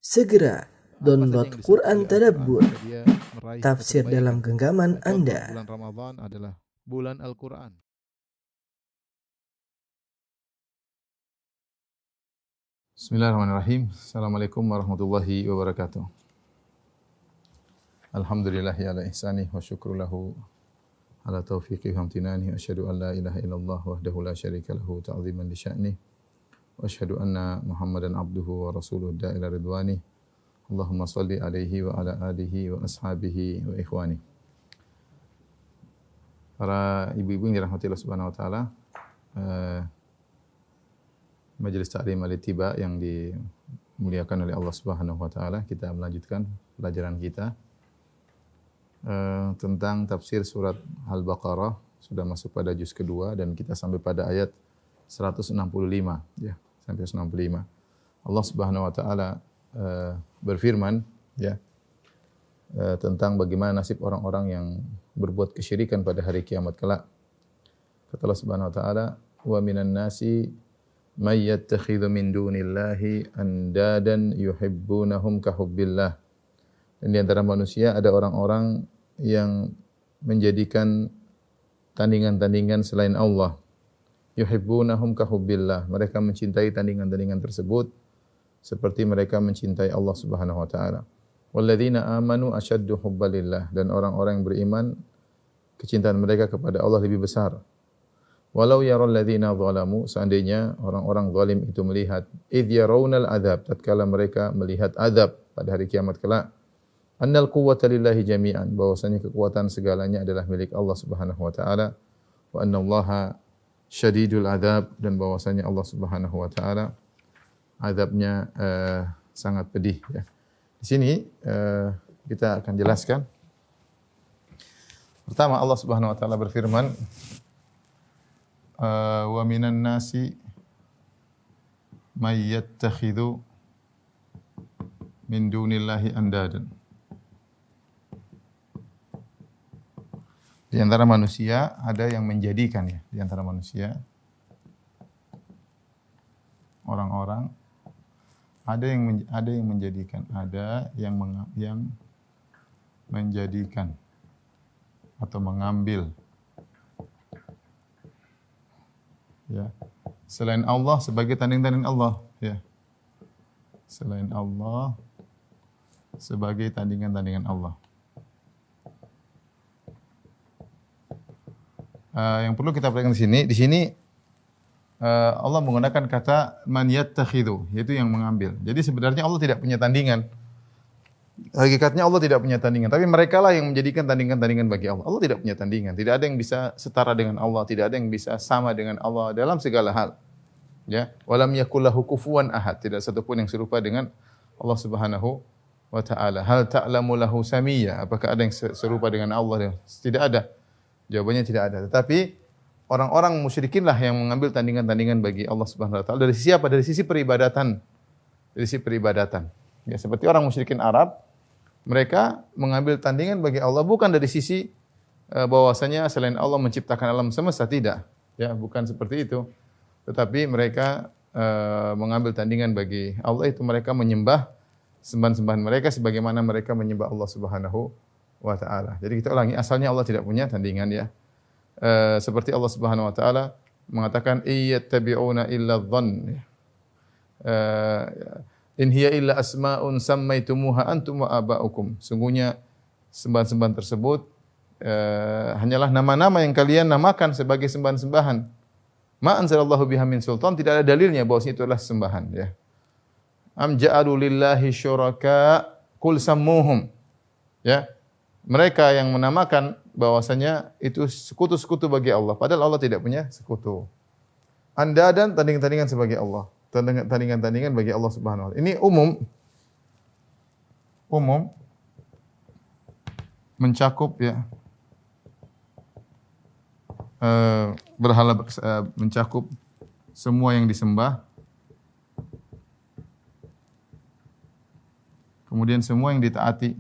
Segera download Quran Tadabbur, agar dia meraih tafsir kebaikan. dalam genggaman Contoh, Anda. bulan Ramadan adalah bulan Al-Quran. Bismillahirrahmanirrahim. Assalamualaikum warahmatullahi wabarakatuh. Alhamdulillahi ala ihsanih wa syukru lahu ala taufiqih wa amtinani. Asyhadu an la ilaha illallah wahdahu la syarika lahu ta'ziman li sya'nih. Wa asyhadu anna Muhammadan abduhu wa rasuluhu da'ila ridwanih. Allahumma salli alaihi wa ala alihi wa ashabihi wa ikhwani. Para ibu-ibu yang dirahmati Allah Subhanahu wa taala, Majelis Ta'lim Al-Ittiba yang dimuliakan oleh Allah Subhanahu wa taala, kita melanjutkan pelajaran kita tentang tafsir surat Al-Baqarah. Sudah masuk pada juz kedua dan kita sampai pada ayat 165 ya, sampai 165. Allah Subhanahu wa taala berfirman ya tentang bagaimana nasib orang-orang yang berbuat kesyirikan pada hari kiamat kelak. Kata Allah Subhanahu wa taala, "Wa minan nasi may yattakhidhu min dunillahi andadan yuhibbunahum ka hubbillah." Dan di antara manusia ada orang-orang yang menjadikan tandingan-tandingan selain Allah. Yuhibbunahum ka hubbillah. Mereka mencintai tandingan-tandingan tersebut seperti mereka mencintai Allah Subhanahu wa taala. Walladzina amanu asyaddu hubbalillah, dan orang-orang yang beriman kecintaan mereka kepada Allah lebih besar. Walau yaral ladzina zalamu, seandainya orang-orang zalim itu melihat, idh yarawnal adzab, tatkala mereka melihat azab pada hari kiamat kelak, annal quwwata lillahi jami'an, bahwasanya kekuatan segalanya adalah milik Allah Subhanahu wa taala, wa annallaha syadidul adzab, dan bahwasanya Allah Subhanahu wa taala azabnya sangat pedih ya. Di sini kita akan jelaskan. Pertama, Allah Subhanahu wa taala berfirman, wa minan nasi may yattakhidhu min dunillahi andadan. Di antara manusia ada yang menjadikan ya, di antara manusia orang-orang ada yang menjadikan, ada yang menjadikan atau mengambil ya selain Allah sebagai tanding-tanding Allah ya. Selain Allah sebagai tandingan-tandingan Allah. Yang perlu kita perhatikan di sini Allah menggunakan kata man yattakhidhu, yaitu yang mengambil. Jadi sebenarnya Allah tidak punya tandingan. Hakikatnya Allah tidak punya tandingan, tapi mereka lah yang menjadikan tandingan-tandingan bagi Allah. Allah tidak punya tandingan, tidak ada yang bisa setara dengan Allah, tidak ada yang bisa sama dengan Allah dalam segala hal. Ya, walam yakul lahu kufuwan ahad, tidak satu pun yang serupa dengan Allah Subhanahu wa taala. Hal ta'lamu lahu samiyya, apakah ada yang serupa dengan Allah? Tidak ada. Jawabannya tidak ada. Tetapi orang-orang musyrikin lah yang mengambil tandingan-tandingan bagi Allah Subhanahu wa taala. Dari sisi apa? Dari sisi peribadatan. Dari sisi peribadatan. Ya, seperti orang musyrikin Arab, mereka mengambil tandingan bagi Allah bukan dari sisi bahwasanya selain Allah menciptakan alam semesta, tidak. Ya, bukan seperti itu. Tetapi mereka mengambil tandingan bagi Allah, itu mereka menyembah sembahan-sembahan mereka sebagaimana mereka menyembah Allah Subhanahu wa taala. Jadi kita ulangi, asalnya Allah tidak punya tandingan ya. Seperti Allah Subhanahu wa taala mengatakan iyattabi'una illa dhann. In hiya illa asma'un sammaitumuha antum wa aba'ukum. Sungguhnya sembahan-sembahan tersebut hanyalah nama-nama yang kalian namakan sebagai sembahan-sembahan. Ma anzalallahu biha min sultan, tidak ada dalilnya bahwa itu adalah sembahan ya. Am ja'alu lillahi syuraka qul sammuhum. Ya. Mereka yang menamakan bahwasanya itu sekutu-sekutu bagi Allah, padahal Allah tidak punya sekutu. Anda dan tandingan-tandingan sebagai Allah, tandingan-tandingan bagi Allah Subhanahu wa taala. Ini umum mencakup ya berhala, mencakup semua yang disembah, kemudian semua yang ditaati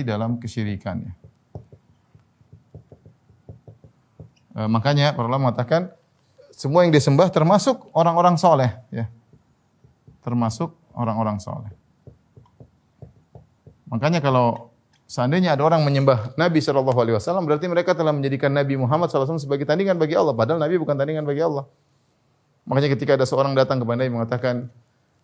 dalam kesyirikannya. Makanya para ulama mengatakan semua yang disembah termasuk orang-orang soleh, ya. Termasuk orang-orang soleh. Makanya kalau seandainya ada orang menyembah Nabi Shallallahu Alaihi Wasallam, berarti mereka telah menjadikan Nabi Muhammad SAW sebagai tandingan bagi Allah. Padahal Nabi bukan tandingan bagi Allah. Makanya ketika ada seorang datang kepada Nabi mengatakan,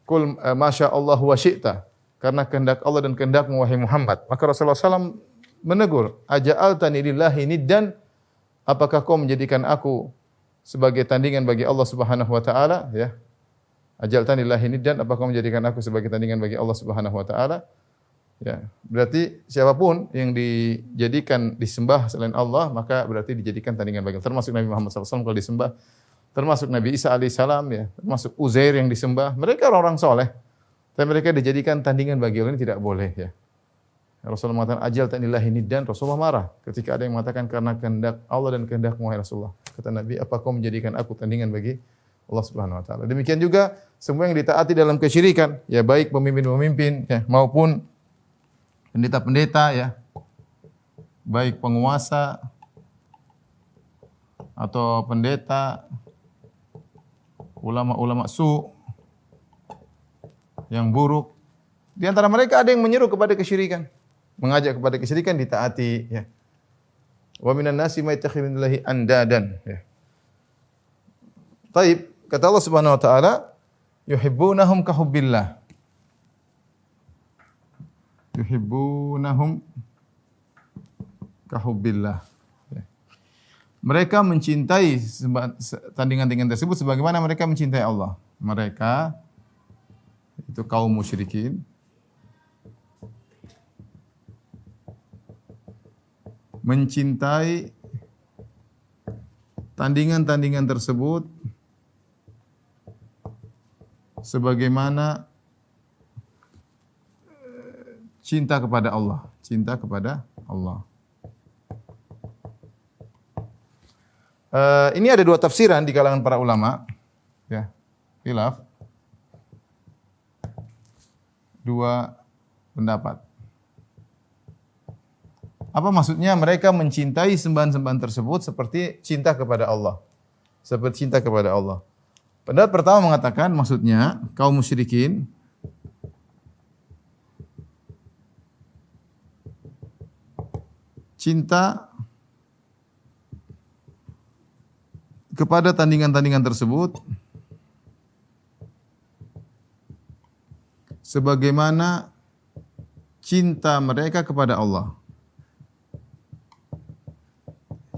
"Kul masya Allah wa syi'ta," karena kehendak Allah dan kehendakmu wahai Muhammad. Maka Rasulullah SAW menegur, "Aja'altani lillahi niddan?" Apakah kau menjadikan aku sebagai tandingan bagi Allah Subhanahu wa taala, ya? Aja'altani lillahi niddan, apakah kau menjadikan aku sebagai tandingan bagi Allah Subhanahu wa taala? Ya, berarti siapapun yang dijadikan disembah selain Allah, maka berarti dijadikan tandingan bagi Allah. Termasuk Nabi Muhammad SAW kalau disembah, termasuk Nabi Isa alaihissalam, ya, termasuk Uzair yang disembah. Mereka orang-orang soleh, tapi mereka dijadikan tandingan bagi Allah, ini tidak boleh, ya. Rasulullah mengatakan ajal ta'nillahi niddan, Rasulullah marah ketika ada yang mengatakan karena kehendak Allah dan kehendakmu wahai Rasulullah. Kata Nabi, apa kau menjadikan aku tandingan bagi Allah Subhanahu wa taala. Demikian juga semua yang ditaati dalam kesyirikan, ya baik pemimpin-pemimpin, ya, maupun pendeta-pendeta, ya. Baik penguasa atau pendeta, ulama-ulama yang buruk. Di antara mereka ada yang menyeru kepada kesyirikan, mengajak kepada kesyirikan, ditaati, ya. Wa minan nasi may yattakhidhullahi andadan, ya. Taib, kata Allah Subhanahu wa taala, yuhibbunahum ka hubbillah. Yuhibbunahum ka hubbillah. Ya. Mereka mencintai tandingan-tandingan tersebut sebagaimana mereka mencintai Allah. Mereka itu kaum musyrikin mencintai tandingan-tandingan tersebut sebagaimana cinta kepada Allah, cinta kepada Allah. Ini ada dua tafsiran di kalangan para ulama, ya, khilaf, dua pendapat. Apa maksudnya mereka mencintai sembahan-sembahan tersebut seperti cinta kepada Allah? Seperti cinta kepada Allah. Pendapat pertama mengatakan maksudnya kaum musyrikin cinta kepada tandingan-tandingan tersebut sebagaimana cinta mereka kepada Allah.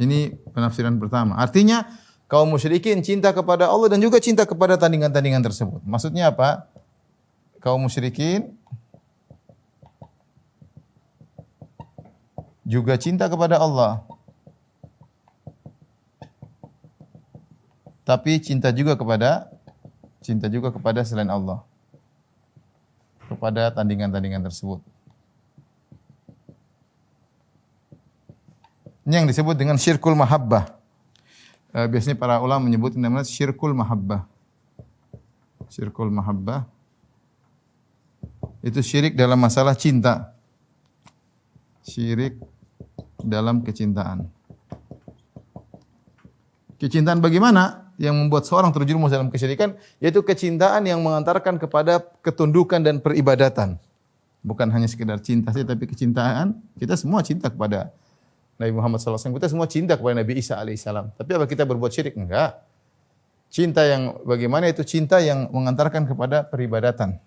Ini penafsiran pertama. Artinya kaum musyrikin cinta kepada Allah dan juga cinta kepada tandingan-tandingan tersebut. Maksudnya apa? Kaum musyrikin juga cinta kepada Allah, tapi cinta juga kepada selain Allah, kepada tandingan-tandingan tersebut. Ini yang disebut dengan syirkul mahabbah. Biasanya para ulama menyebut namanya syirkul mahabbah. Syirkul mahabbah itu syirik dalam masalah cinta. Syirik dalam kecintaan. Kecintaan bagaimana yang membuat seorang terjerumus dalam kesyirikan? Yaitu kecintaan yang mengantarkan kepada ketundukan dan peribadatan. Bukan hanya sekedar cinta saja, tapi kecintaan. Kita semua cinta kepada Nabi Muhammad SAW. Kita semua cinta kepada Nabi Isa alaihissalam. Tapi apa kita berbuat syirik? Enggak. Cinta yang bagaimana? Itu cinta yang mengantarkan kepada peribadatan.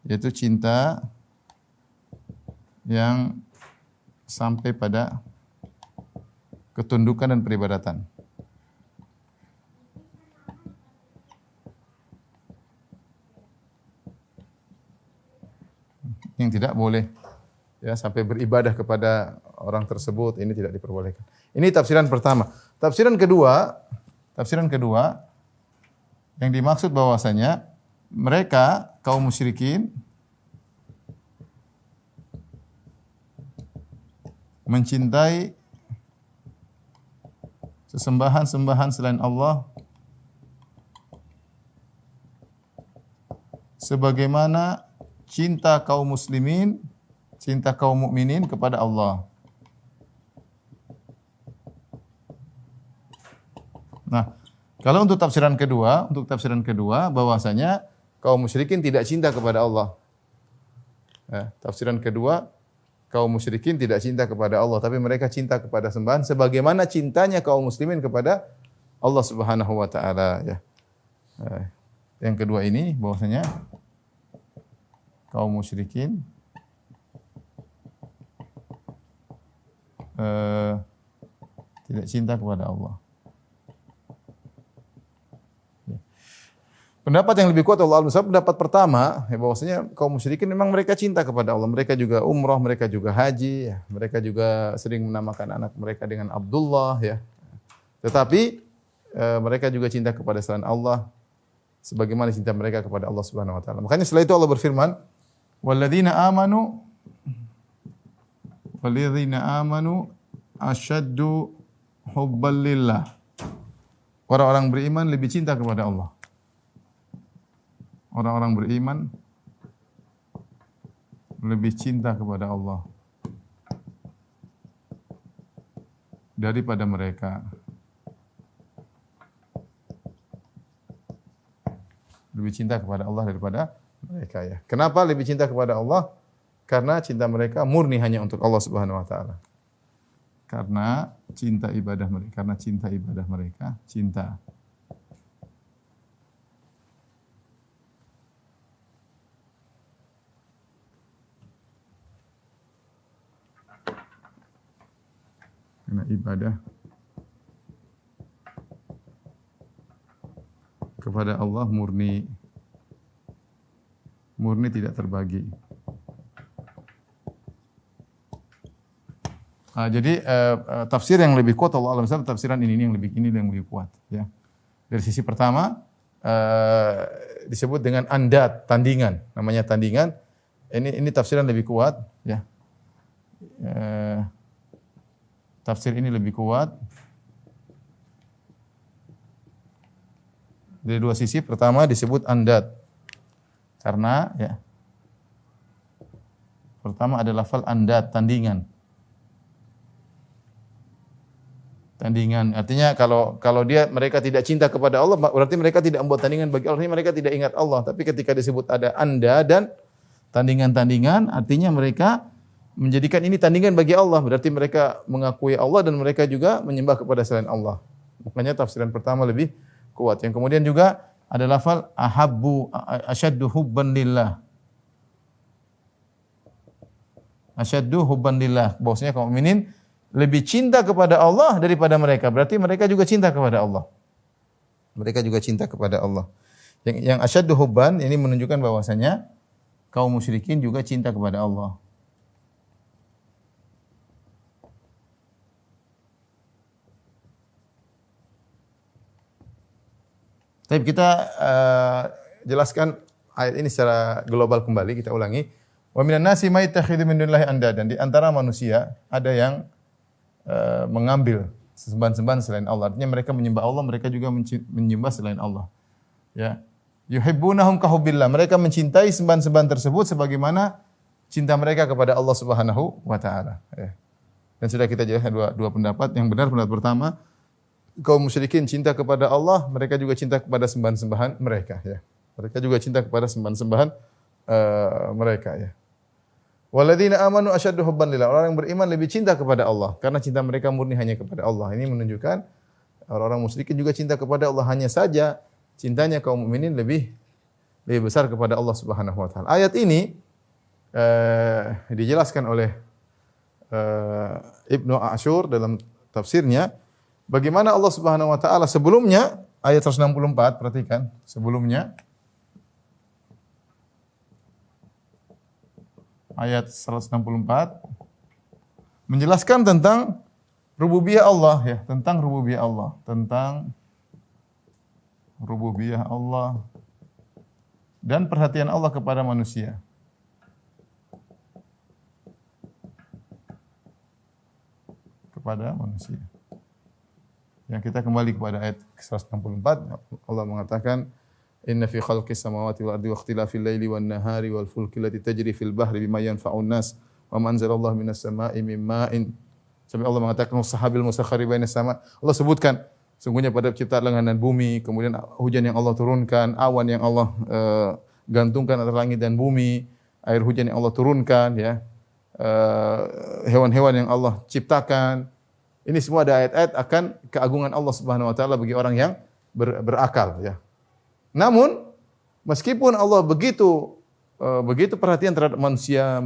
Yaitu cinta yang sampai pada ketundukan dan peribadatan. Yang tidak boleh, ya, sampai beribadah kepada orang tersebut, ini tidak diperbolehkan. Ini tafsiran pertama. Tafsiran kedua yang dimaksud bahwasanya mereka kaum musyrikin mencintai sesembahan-sembahan selain Allah sebagaimana cinta kaum muslimin, cinta kaum mukminin kepada Allah. Nah, Kalau untuk tafsiran kedua bahwasanya kaum musyrikin tidak cinta kepada Allah. Ya, tafsiran kedua, kaum musyrikin tidak cinta kepada Allah, tapi mereka cinta kepada sembahan sebagaimana cintanya kaum muslimin kepada Allah Subhanahu wa taala, ya. Yang kedua ini bahwasanya kaum musyrikin tidak cinta kepada Allah. Pendapat yang lebih kuat Allah Al-Musab, pendapat pertama ya, bahwasanya kaum musyrikin memang mereka cinta kepada Allah. Mereka juga umrah, mereka juga haji, ya. Mereka juga sering menamakan anak mereka dengan Abdullah, ya. Tetapi mereka juga cinta kepada selain Allah sebagaimana cinta mereka kepada Allah Subhanahu wa taala. Makanya setelah itu Allah berfirman, "Walladzina amanu asyaddu hubban lillah." Orang-orang beriman lebih cinta kepada Allah. Orang-orang beriman lebih cinta kepada Allah daripada mereka. Lebih cinta kepada Allah daripada mereka, ya. Kenapa lebih cinta kepada Allah? Karena cinta mereka murni hanya untuk Allah Subhanahu wa taala. Karena cinta ibadah mereka, cinta. Karena ibadah kepada Allah murni tidak terbagi. Jadi tafsir yang lebih kuat Allah Alam, tafsiran ini yang lebih kuat, ya. Dari sisi pertama disebut dengan andad, tandingan, namanya tandingan. Ini tafsiran lebih kuat, ya. Tafsir ini lebih kuat dari dua sisi. Pertama disebut andad karena, ya, pertama ada lafal andad, tandingan. Tandingan artinya kalau mereka tidak cinta kepada Allah, berarti mereka tidak membuat tandingan bagi Allah, mereka tidak ingat Allah. Tapi ketika disebut ada andad dan tandingan-tandingan, artinya mereka menjadikan ini tandingan bagi Allah, berarti mereka mengakui Allah dan mereka juga menyembah kepada selain Allah. Makanya tafsiran pertama lebih kuat. Yang kemudian juga ada lafal asyaddu hubban lillah. Asyaddu hubban lillah. Bahwasanya kaum mukminin lebih cinta kepada Allah daripada mereka. Berarti mereka juga cinta kepada Allah. Mereka juga cinta kepada Allah. Yang asyaddu hubban ini menunjukkan bahwasanya kaum musyrikin juga cinta kepada Allah. Tapi kita jelaskan ayat ini secara global kembali, kita ulangi. Wa minan nasi may yattakhidhu min dunillahi andadan. Di antara manusia ada yang mengambil sembahan-sembahan selain Allah. Artinya mereka menyembah Allah, mereka juga menyembah selain Allah. Ya. Yuhibbunahum ka hubbillah. Mereka mencintai sembahan-sembahan tersebut sebagaimana cinta mereka kepada Allah Subhanahu wa taala. Ya. Dan sudah kita jelaskan dua pendapat. Yang benar pendapat pertama, kaum musyrikin cinta kepada Allah, mereka juga cinta kepada sembahan-sembahan mereka, ya. Mereka juga cinta kepada sembahan-sembahan mereka, ya. Walladzina amanu asyaddu hubban lillah. Orang yang beriman lebih cinta kepada Allah karena cinta mereka murni hanya kepada Allah. Ini menunjukkan orang-orang musyrikin juga cinta kepada Allah, hanya saja cintanya kaum mukminin lebih besar kepada Allah Subhanahu wa taala. Ayat ini dijelaskan oleh Ibnu Asyur dalam tafsirnya. Bagaimana Allah Subhanahu wa taala sebelumnya, ayat 164, perhatikan, sebelumnya ayat 164 menjelaskan tentang rububiyah Allah, ya, tentang rububiyah Allah dan perhatian Allah kepada manusia. Yang kita kembali kepada ayat 164, Allah mengatakan, "Inna fi khalqis samawati wal ardi wa ikhtilafil laili wan nahari wal fulki allati tajri fil bahri bima yanfa'un nas wa ma anzalallahu minas sama'i min ma'in." Sampai Allah mengatakan, "Sahabil musakhkhari bainas sama." Allah sebutkan Sungguhnya pada penciptaan langit dan bumi, kemudian hujan yang Allah turunkan, awan yang Allah gantungkan antara langit dan bumi, air hujan yang Allah turunkan, ya, hewan-hewan yang Allah ciptakan. Ini semua ada ayat-ayat akan keagungan Allah Subhanahu wa taala bagi orang yang berakal, ya. Namun meskipun Allah begitu perhatian terhadap manusia,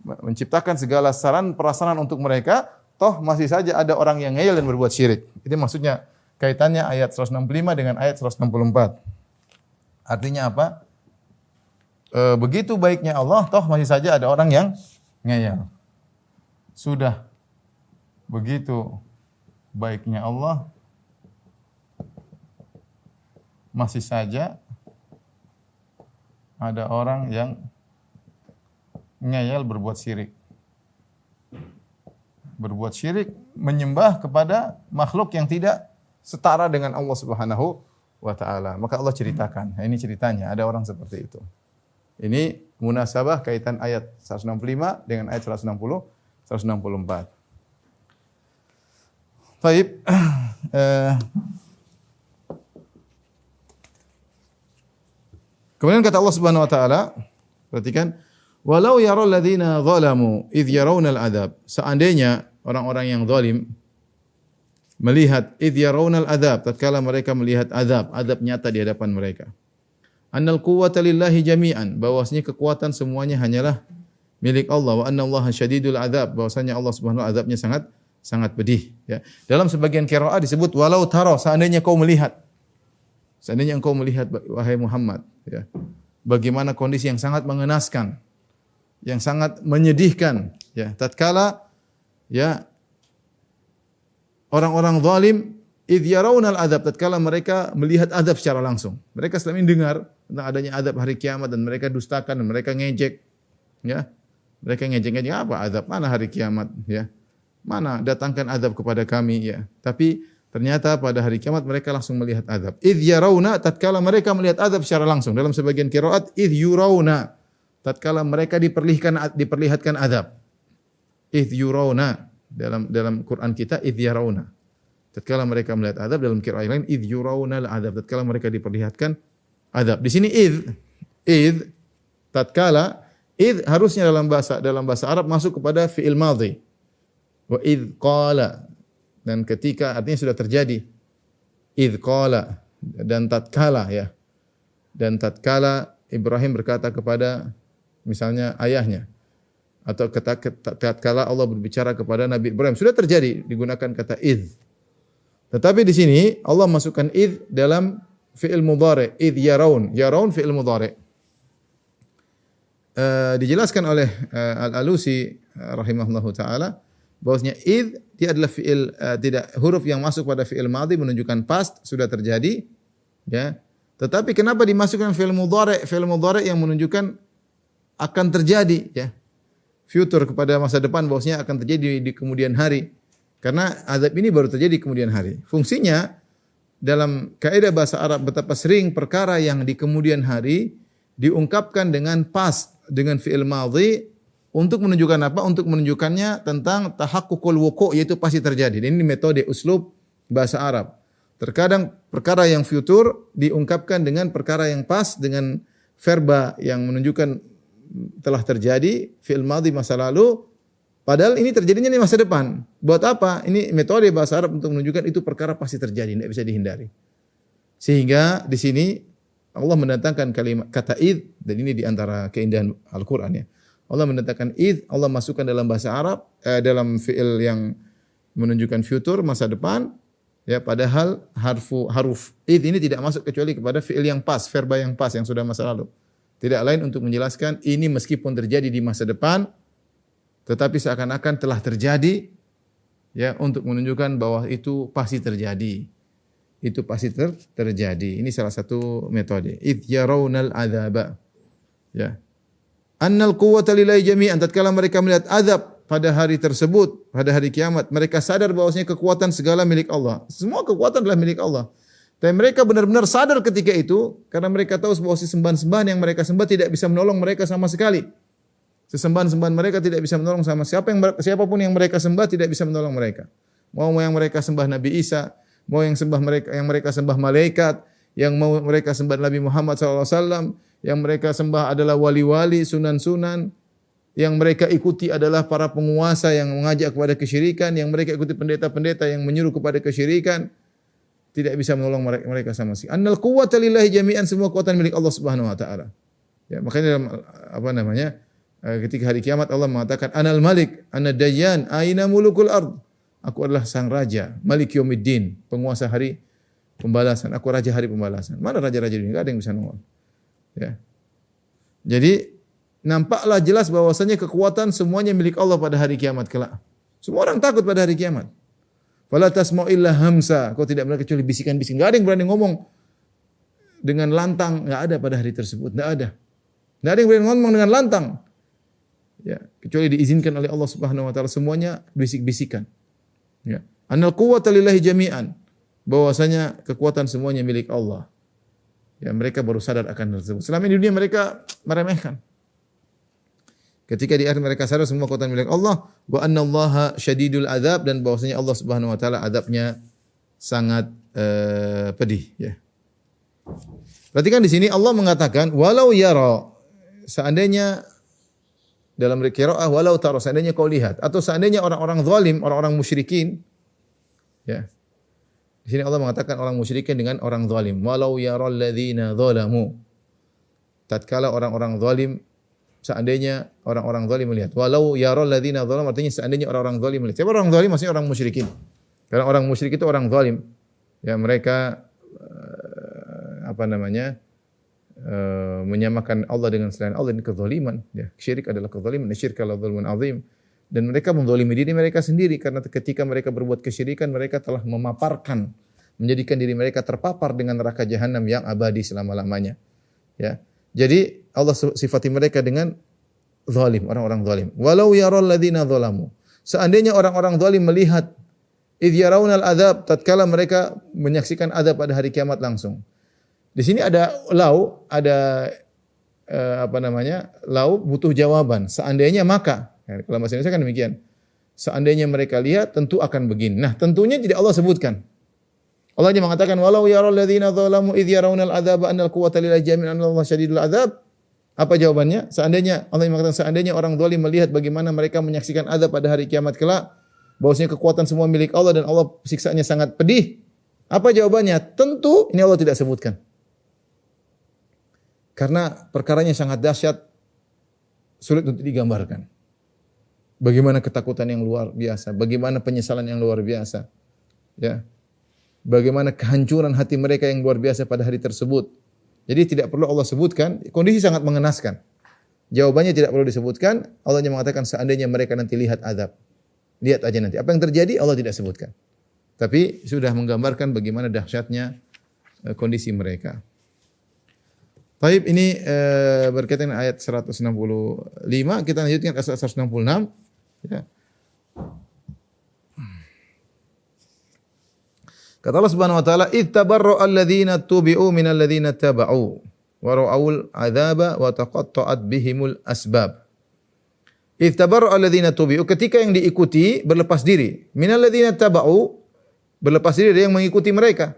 menciptakan segala saran prasarana untuk mereka, toh masih saja ada orang yang ngeyel dan berbuat syirik. Itu maksudnya kaitannya ayat 165 dengan ayat 164. Artinya apa? Begitu baiknya Allah, toh masih saja ada orang yang ngeyel. Sudah begitu baiknya Allah, masih saja ada orang yang ngeyel berbuat syirik. Berbuat syirik, menyembah kepada makhluk yang tidak setara dengan Allah Subhanahu wa taala. Maka Allah ceritakan, nah, ini ceritanya, ada orang seperti itu. Ini munasabah kaitan ayat 165 dengan ayat 164. Baik. Kemudian kata Allah Subhanahu wa taala, perhatikan, walau yaral ladzina zalamu idh yarawnal adzab. Seandainya orang-orang yang zalim melihat idh yarawnal adzab, tatkala mereka melihat azab nyata di hadapan mereka. Annal quwwata lillahi jami'an, bahwasanya kekuatan semuanya hanyalah milik Allah, wa annallaha syadidul adzab, bahwasanya Allah Subhanahu wa taala azabnya sangat pedih, ya. Dalam sebagian qiraat disebut walau tara, seandainya kau melihat. Seandainya engkau melihat, wahai Muhammad, ya, bagaimana kondisi yang sangat mengenaskan, yang sangat menyedihkan, ya, tatkala, ya, orang-orang zalim idh yarawnal adzab, tatkala mereka melihat azab secara langsung. Mereka selama ini dengar tentang adanya azab hari kiamat dan mereka dustakan dan mereka ngejek, ya. Mereka ngejek-ngejek apa azab? Mana hari kiamat, ya? Mana datangkan azab kepada kami, ya. Tapi ternyata pada hari kiamat mereka langsung melihat azab. Idh yarawna, tatkala mereka melihat azab secara langsung. Dalam sebagian qiraat idh yurawna, tatkala mereka diperlihatkan azab. Idh yurawna, dalam Quran kita idh yarawna. Tatkala mereka melihat azab, dalam qiraat lain idh yurawna al-azab, tatkala mereka diperlihatkan azab. Di sini idh tatkala, idh harusnya dalam bahasa Arab masuk kepada fi'il madhi. Wa idh qala, dan ketika artinya sudah terjadi. Idh qala, dan tatkala, ya. Dan tatkala Ibrahim berkata kepada misalnya ayahnya, atau tatkala Allah berbicara kepada Nabi Ibrahim, sudah terjadi digunakan kata idh. Tetapi di sini Allah masukkan idh dalam fi'il mudhari', idh yaraun fi'il mudhari'. Dijelaskan oleh Al-Alusi rahimahullahu taala bahwasanya idh dia adalah fi'il, tidak huruf yang masuk pada fi'il madhi menunjukkan past, sudah terjadi, ya. Tetapi kenapa dimasukkan fi'il mudhari' yang menunjukkan akan terjadi, ya. Future kepada masa depan, bahwasanya akan terjadi di kemudian hari. Karena azab ini baru terjadi di kemudian hari. Fungsinya dalam kaidah bahasa Arab, betapa sering perkara yang di kemudian hari diungkapkan dengan past, dengan fi'il madhi. Untuk menunjukkan apa? Untuk menunjukkannya tentang tahaqququl wuqu', yaitu pasti terjadi. Dan ini metode uslub bahasa Arab. Terkadang perkara yang future diungkapkan dengan perkara yang past, dengan verba yang menunjukkan telah terjadi, fi'il madhi masa lalu, padahal ini terjadinya di masa depan. Buat apa? Ini metode bahasa Arab untuk menunjukkan itu perkara pasti terjadi, tidak bisa dihindari. Sehingga di sini Allah mendatangkan kalimat kata idh, dan ini di antara keindahan Al-Qur'an, ya. Allah mendatangkan idh, Allah masukkan dalam bahasa Arab, dalam fi'il yang menunjukkan future, masa depan, ya, padahal haruf idh ini tidak masuk kecuali kepada fi'il yang pas, verba yang pas, yang sudah masa lalu. Tidak lain untuk menjelaskan ini meskipun terjadi di masa depan, tetapi seakan-akan telah terjadi, ya, untuk menunjukkan bahwa itu pasti terjadi. Itu pasti terjadi. Ini salah satu metode. Idh yarawnal adzaba, ya. Annal quwwata lillahi jami'an, tatkala mereka melihat azab pada hari tersebut, pada hari kiamat, mereka sadar bahwasanya kekuatan segala milik Allah. Semua kekuatan adalah milik Allah. Dan mereka benar-benar sadar ketika itu, karena mereka tahu bahwa sembahan-sembahan yang mereka sembah tidak bisa menolong mereka sama sekali. Sesembahan-sembahan mereka tidak bisa menolong siapapun yang mereka sembah tidak bisa menolong mereka. Mau yang mereka sembah Nabi Isa, mau yang mereka sembah malaikat, yang mau mereka sembah Nabi Muhammad SAW, yang mereka sembah adalah wali-wali, sunan-sunan, yang mereka ikuti adalah para penguasa yang mengajak kepada kesyirikan, yang mereka ikuti pendeta-pendeta yang menyuruh kepada kesyirikan, tidak bisa menolong mereka sama sekali. Annal quwwata lillahi jami'an, semua kekuatan milik Allah Subhanahu wa taala. Ya, makanya dalam ketika hari kiamat Allah mengatakan anal malik, ana dayyan, aina mulukul ard. Aku adalah sang raja, Malik Yaumiddin, penguasa hari pembalasan. Aku raja hari pembalasan. Mana raja-raja dunia? Enggak ada yang bisa nolong. Ya. Jadi nampaklah jelas bahwasanya kekuatan semuanya milik Allah pada hari kiamat kelak. Semua orang takut pada hari kiamat. Fala tasma'u illa hamsa. Kau tidak mendengar kecuali bisikan-bisikan. Enggak ada yang berani ngomong dengan lantang, enggak ada pada hari tersebut, enggak ada. Enggak ada yang berani ngomong dengan lantang. Ya, kecuali diizinkan oleh Allah Subhanahu wa taala, semuanya bisik-bisikan. Ya. Annal quwwata lillahi jami'an. Bahwasanya kekuatan semuanya milik Allah. Ya, mereka baru sadar akan hal tersebut. Selama ini di dunia mereka meremehkan. Ketika di akhir mereka sadar semua kekuatan milik Allah, wa annallaha syadidul adzab, dan bahwasanya Allah Subhanahu wa taala azabnya sangat pedih, ya. Perhatikan di sini Allah mengatakan walau yara, seandainya dalam qiraah walau tara, seandainya kau lihat, atau seandainya orang-orang zalim, orang-orang musyrikin, ya. Di sini Allah mengatakan orang musyrikin dengan orang zalim. Walau yaral ladzina zalamu. Tatkala orang-orang zalim, seandainya orang-orang zalim melihat. Walau yaral ladzina zalamu, artinya seandainya orang-orang zalim melihat. Siapa orang zalim? Maksudnya orang musyrikin. Karena orang musyrik itu orang zalim. Ya, mereka menyamakan Allah dengan selain Allah, ini kezaliman. Ya, syirik adalah kezaliman. Syirka la dzulmun azim. Dan mereka menzalimi diri mereka sendiri, karena ketika mereka berbuat kesyirikan, mereka telah memaparkan, menjadikan diri mereka terpapar dengan neraka jahanam yang abadi selama-lamanya. Ya. Jadi Allah sifati mereka dengan zalim, orang-orang zalim. Walau yaral ladzina zalamu. Seandainya orang-orang zalim melihat idh yarawnal adzab, tatkala mereka menyaksikan azab pada hari kiamat langsung. Di sini ada lau butuh jawaban. Seandainya maka, ya, kalau bahasa Indonesia kan demikian. Seandainya mereka lihat, tentu akan begini. Nah, tentunya tidak Allah sebutkan. Allah hanya mengatakan walau yaral ladzina zalamu idh yarawnal adzaba annal quwwata lillahi jami'an anallahu syadidul adzab. Apa jawabannya? Seandainya Allah mengatakan seandainya orang zalim melihat bagaimana mereka menyaksikan azab pada hari kiamat kelak, bahwasanya kekuatan semua milik Allah dan Allah siksaannya sangat pedih. Apa jawabannya? Tentu ini Allah tidak sebutkan. Karena perkaranya sangat dahsyat, sulit untuk digambarkan. Bagaimana ketakutan yang luar biasa, bagaimana penyesalan yang luar biasa. Ya. Bagaimana kehancuran hati mereka yang luar biasa pada hari tersebut. Jadi tidak perlu Allah sebutkan, kondisi sangat mengenaskan. Jawabannya tidak perlu disebutkan, Allah hanya mengatakan seandainya mereka nanti lihat azab. Lihat aja nanti. Apa yang terjadi Allah tidak sebutkan. Tapi sudah menggambarkan bagaimana dahsyatnya kondisi mereka. Baik, ini berkaitan dengan ayat 165, kita lanjutkan ayat 166. Ya. Kata Allah Subhanahu wa taala, "Idz tabarra'a alladziina tubi'u minal ladziina taba'u wa ra'awul 'adzaba wa taqatta'at bihimul asbab." Idz tabarra'a alladziina tubi'u, ketika yang diikuti berlepas diri, minal ladziina taba'u, berlepas diri dari yang mengikuti mereka.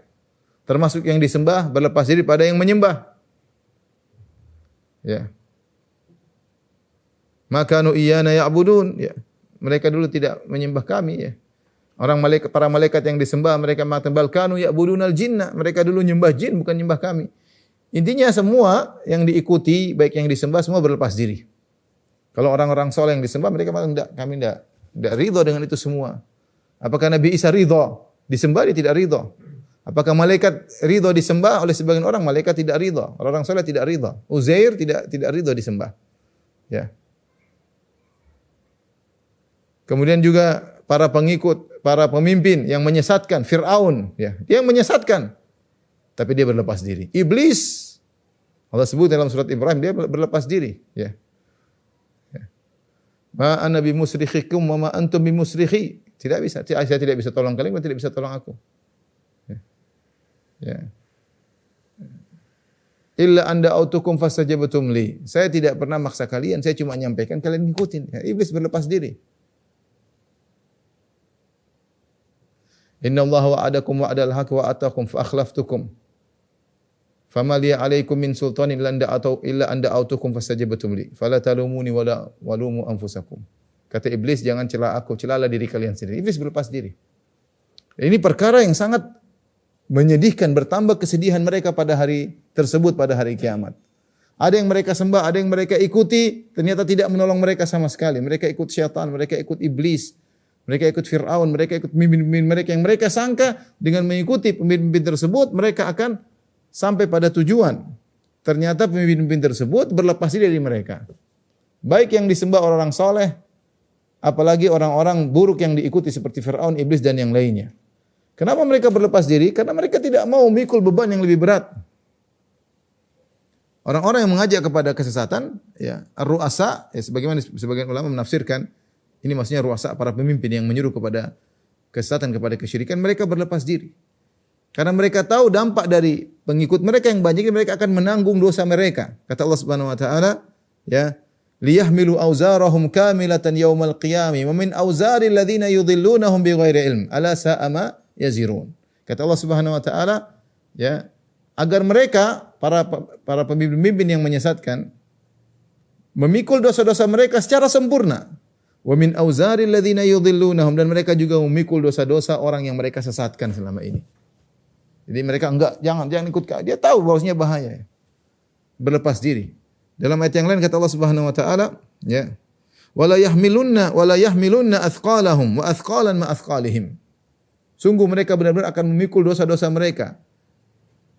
Termasuk yang disembah berlepas diri pada yang menyembah. Ya. Makanu iyana ya'budun, ya. Mereka dulu tidak menyembah kami, ya. Para malaikat yang disembah mereka mengatakan bal kanu ya'budunal jinna, mereka dulu nyembah jin bukan nyembah kami. Intinya semua yang diikuti baik yang disembah semua berlepas diri. Kalau orang-orang soleh yang disembah mereka mengatakan kami tidak ridha dengan itu semua. Apakah Nabi Isa ridha? Disembah dia tidak ridha. Apakah malaikat ridha disembah oleh sebagian orang? Malaikat tidak ridha. Orang soleh tidak ridha. Uzair tidak ridha disembah. Ya. Kemudian juga para pengikut, para pemimpin yang menyesatkan, Fir'aun, ya, dia yang menyesatkan, tapi dia berlepas diri. Iblis, Allah sebut dalam surat Ibrahim, dia berlepas diri. Ya. Ya. Ma ana bimusrikhikum wa ma antum bimusrikhi. Tidak bisa, saya tidak bisa tolong kalian, kalian tidak bisa tolong aku. Ya. Ya. Illa anda autukum fastajabtum li. Saya tidak pernah maksa kalian, saya cuma nyampaikan, kalian ngikutin. Ya, iblis berlepas diri. Innallaha wa'adakum wa'dal haqq wa atakum fa akhlaftukum. Fama liya 'alaikum min sultanin illa an da'autukum fastajabtum li. Fala talumuni wala walumu anfusakum. Kata iblis, jangan cela aku, celalah diri kalian sendiri. Iblis berlepas diri. Ini perkara yang sangat menyedihkan, bertambah kesedihan mereka pada hari tersebut, pada hari kiamat. Ada yang mereka sembah, ada yang mereka ikuti, ternyata tidak menolong mereka sama sekali. Mereka ikut syaitan, mereka ikut iblis, mereka ikut Fir'aun, mereka ikut pemimpin mereka yang mereka sangka dengan mengikuti pemimpin tersebut mereka akan sampai pada tujuan. Ternyata pemimpin tersebut berlepas diri dari mereka. Baik yang disembah orang-orang soleh, apalagi orang-orang buruk yang diikuti seperti Fir'aun, iblis dan yang lainnya. Kenapa mereka berlepas diri? Karena mereka tidak mau memikul beban yang lebih berat. Orang-orang yang mengajak kepada kesesatan, ya, ar-ru'asa, ya, sebagaimana sebagian ulama menafsirkan, ini maksudnya ru'asa, para pemimpin yang menyuruh kepada kesesatan, kepada kesyirikan, mereka berlepas diri. Karena mereka tahu dampak dari pengikut mereka yang banyak, mereka akan menanggung dosa mereka. Kata Allah Subhanahu wa taala, ya, liyahmilu auzarahum kamilatan yaumal qiyamah wa min auzari alladziina yudhillunahum bighairi ilm ala sa'a ma yazirun. Kata Allah Subhanahu wa taala, ya, agar mereka para pemimpin yang menyesatkan memikul dosa-dosa mereka secara sempurna. Wa min auzari alladziina yudhillunahum, dan mereka juga memikul dosa-dosa orang yang mereka sesatkan selama ini. Jadi mereka jangan ikut, dia tahu bahwasanya bahaya. Berlepas diri. Dalam ayat yang lain kata Allah Subhanahu wa taala, ya, wala yahmilunna athqalahum wa athqalan ma athqalihim. Sungguh mereka benar-benar akan memikul dosa-dosa mereka.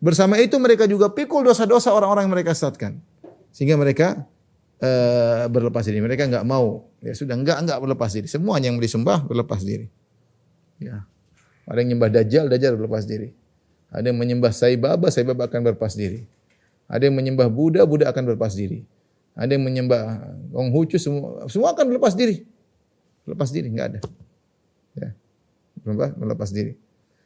Bersama itu mereka juga pikul dosa-dosa orang-orang yang mereka sesatkan. Sehingga mereka berlepas diri. Mereka enggak mau, ya sudah enggak berlepas diri. Semuanya yang disembah berlepas diri. Ya. Ada yang menyembah Dajjal berlepas diri. Ada yang menyembah Saibaba akan berlepas diri. Ada yang menyembah Buddha akan berlepas diri. Ada yang menyembah Konghucu, semua akan berlepas diri. Berlepas diri, enggak ada. Ya. Berlepas diri.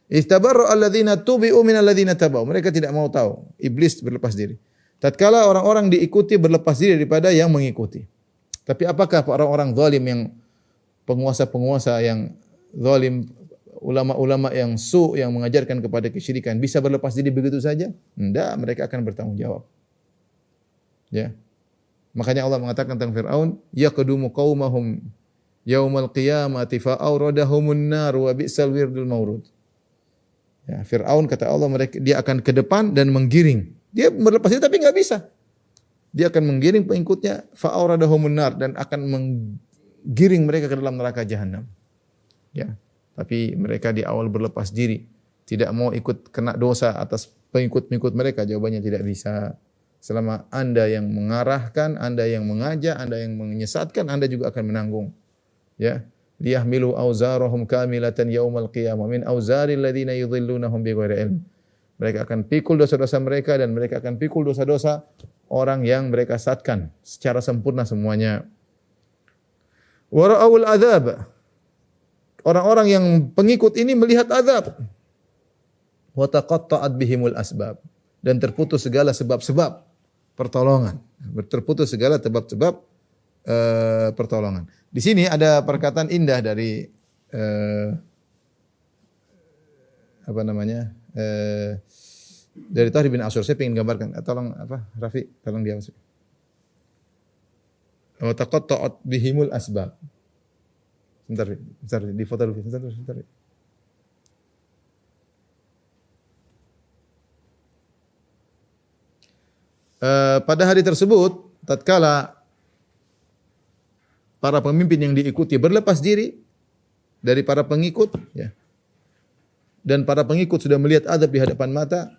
Istabarra alladzina tubi'u min alladzina tabau. Mereka tidak mau tahu. Iblis berlepas diri. Tatkala orang-orang diikuti berlepas diri daripada yang mengikuti. Tapi apakah orang-orang zalim yang penguasa-penguasa yang zalim, ulama-ulama yang yang mengajarkan kepada kesyirikan bisa berlepas diri begitu saja? Tidak, mereka akan bertanggung jawab. Ya. Makanya Allah mengatakan tentang Fir'aun, yaqdumu qaumahum yaumal qiyamati fa awradahumun nar wa bi'sal wirdul mawrud. Ya, Fir'aun kata Allah dia akan ke depan dan menggiring. Dia berlepas diri tapi enggak bisa. Dia akan menggiring pengikutnya fa awradahumun nar, dan akan menggiring mereka ke dalam neraka jahanam. Ya. Tapi mereka di awal berlepas diri, tidak mau ikut kena dosa atas pengikut-pengikut mereka. Jawabannya tidak bisa. Selama Anda yang mengarahkan, Anda yang mengajak, Anda yang menyesatkan, Anda juga akan menanggung. Ya, liyahmilu auzarahum kamilatan yaumal qiyamah min auzaril ladzina yudhillunahum bighairi ilm. Mereka akan pikul dosa-dosa mereka, dan mereka akan pikul dosa-dosa orang yang mereka sesatkan secara sempurna semuanya. Wa ra'aul adzab. Orang-orang yang pengikut ini melihat azab. Wa taqatta'at bihimul asbab, dan terputus segala sebab-sebab pertolongan. Terputus segala sebab-sebab pertolongan. Di sini ada perkataan indah dari dari Tahir bin Asyur. Saya ingin gambarkan. Tolong Rafi, tolong dia masuk. Wa taqatta'at bihimul asbab. Sebentar, di foto dulu. Sebentar. Pada hari tersebut, tatkala para pemimpin yang diikuti berlepas diri dari para pengikut, ya, dan para pengikut sudah melihat azab di hadapan mata,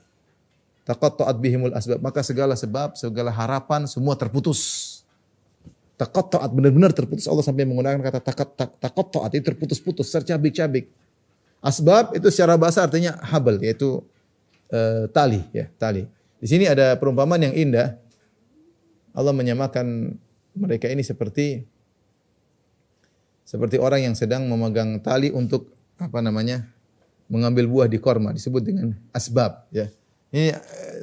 taqatta'at bihimul asbab, maka segala sebab, segala harapan semua terputus. Taqatta'at, benar-benar terputus. Allah sampai menggunakan kata taqatta'at, itu terputus-putus, tercabik-cabik. Asbab itu secara bahasa artinya habal, yaitu tali, ya, tali. Di sini ada perumpamaan yang indah. Allah menyamakan mereka ini seperti orang yang sedang memegang tali untuk mengambil buah di korma, disebut dengan asbab, ya. Ini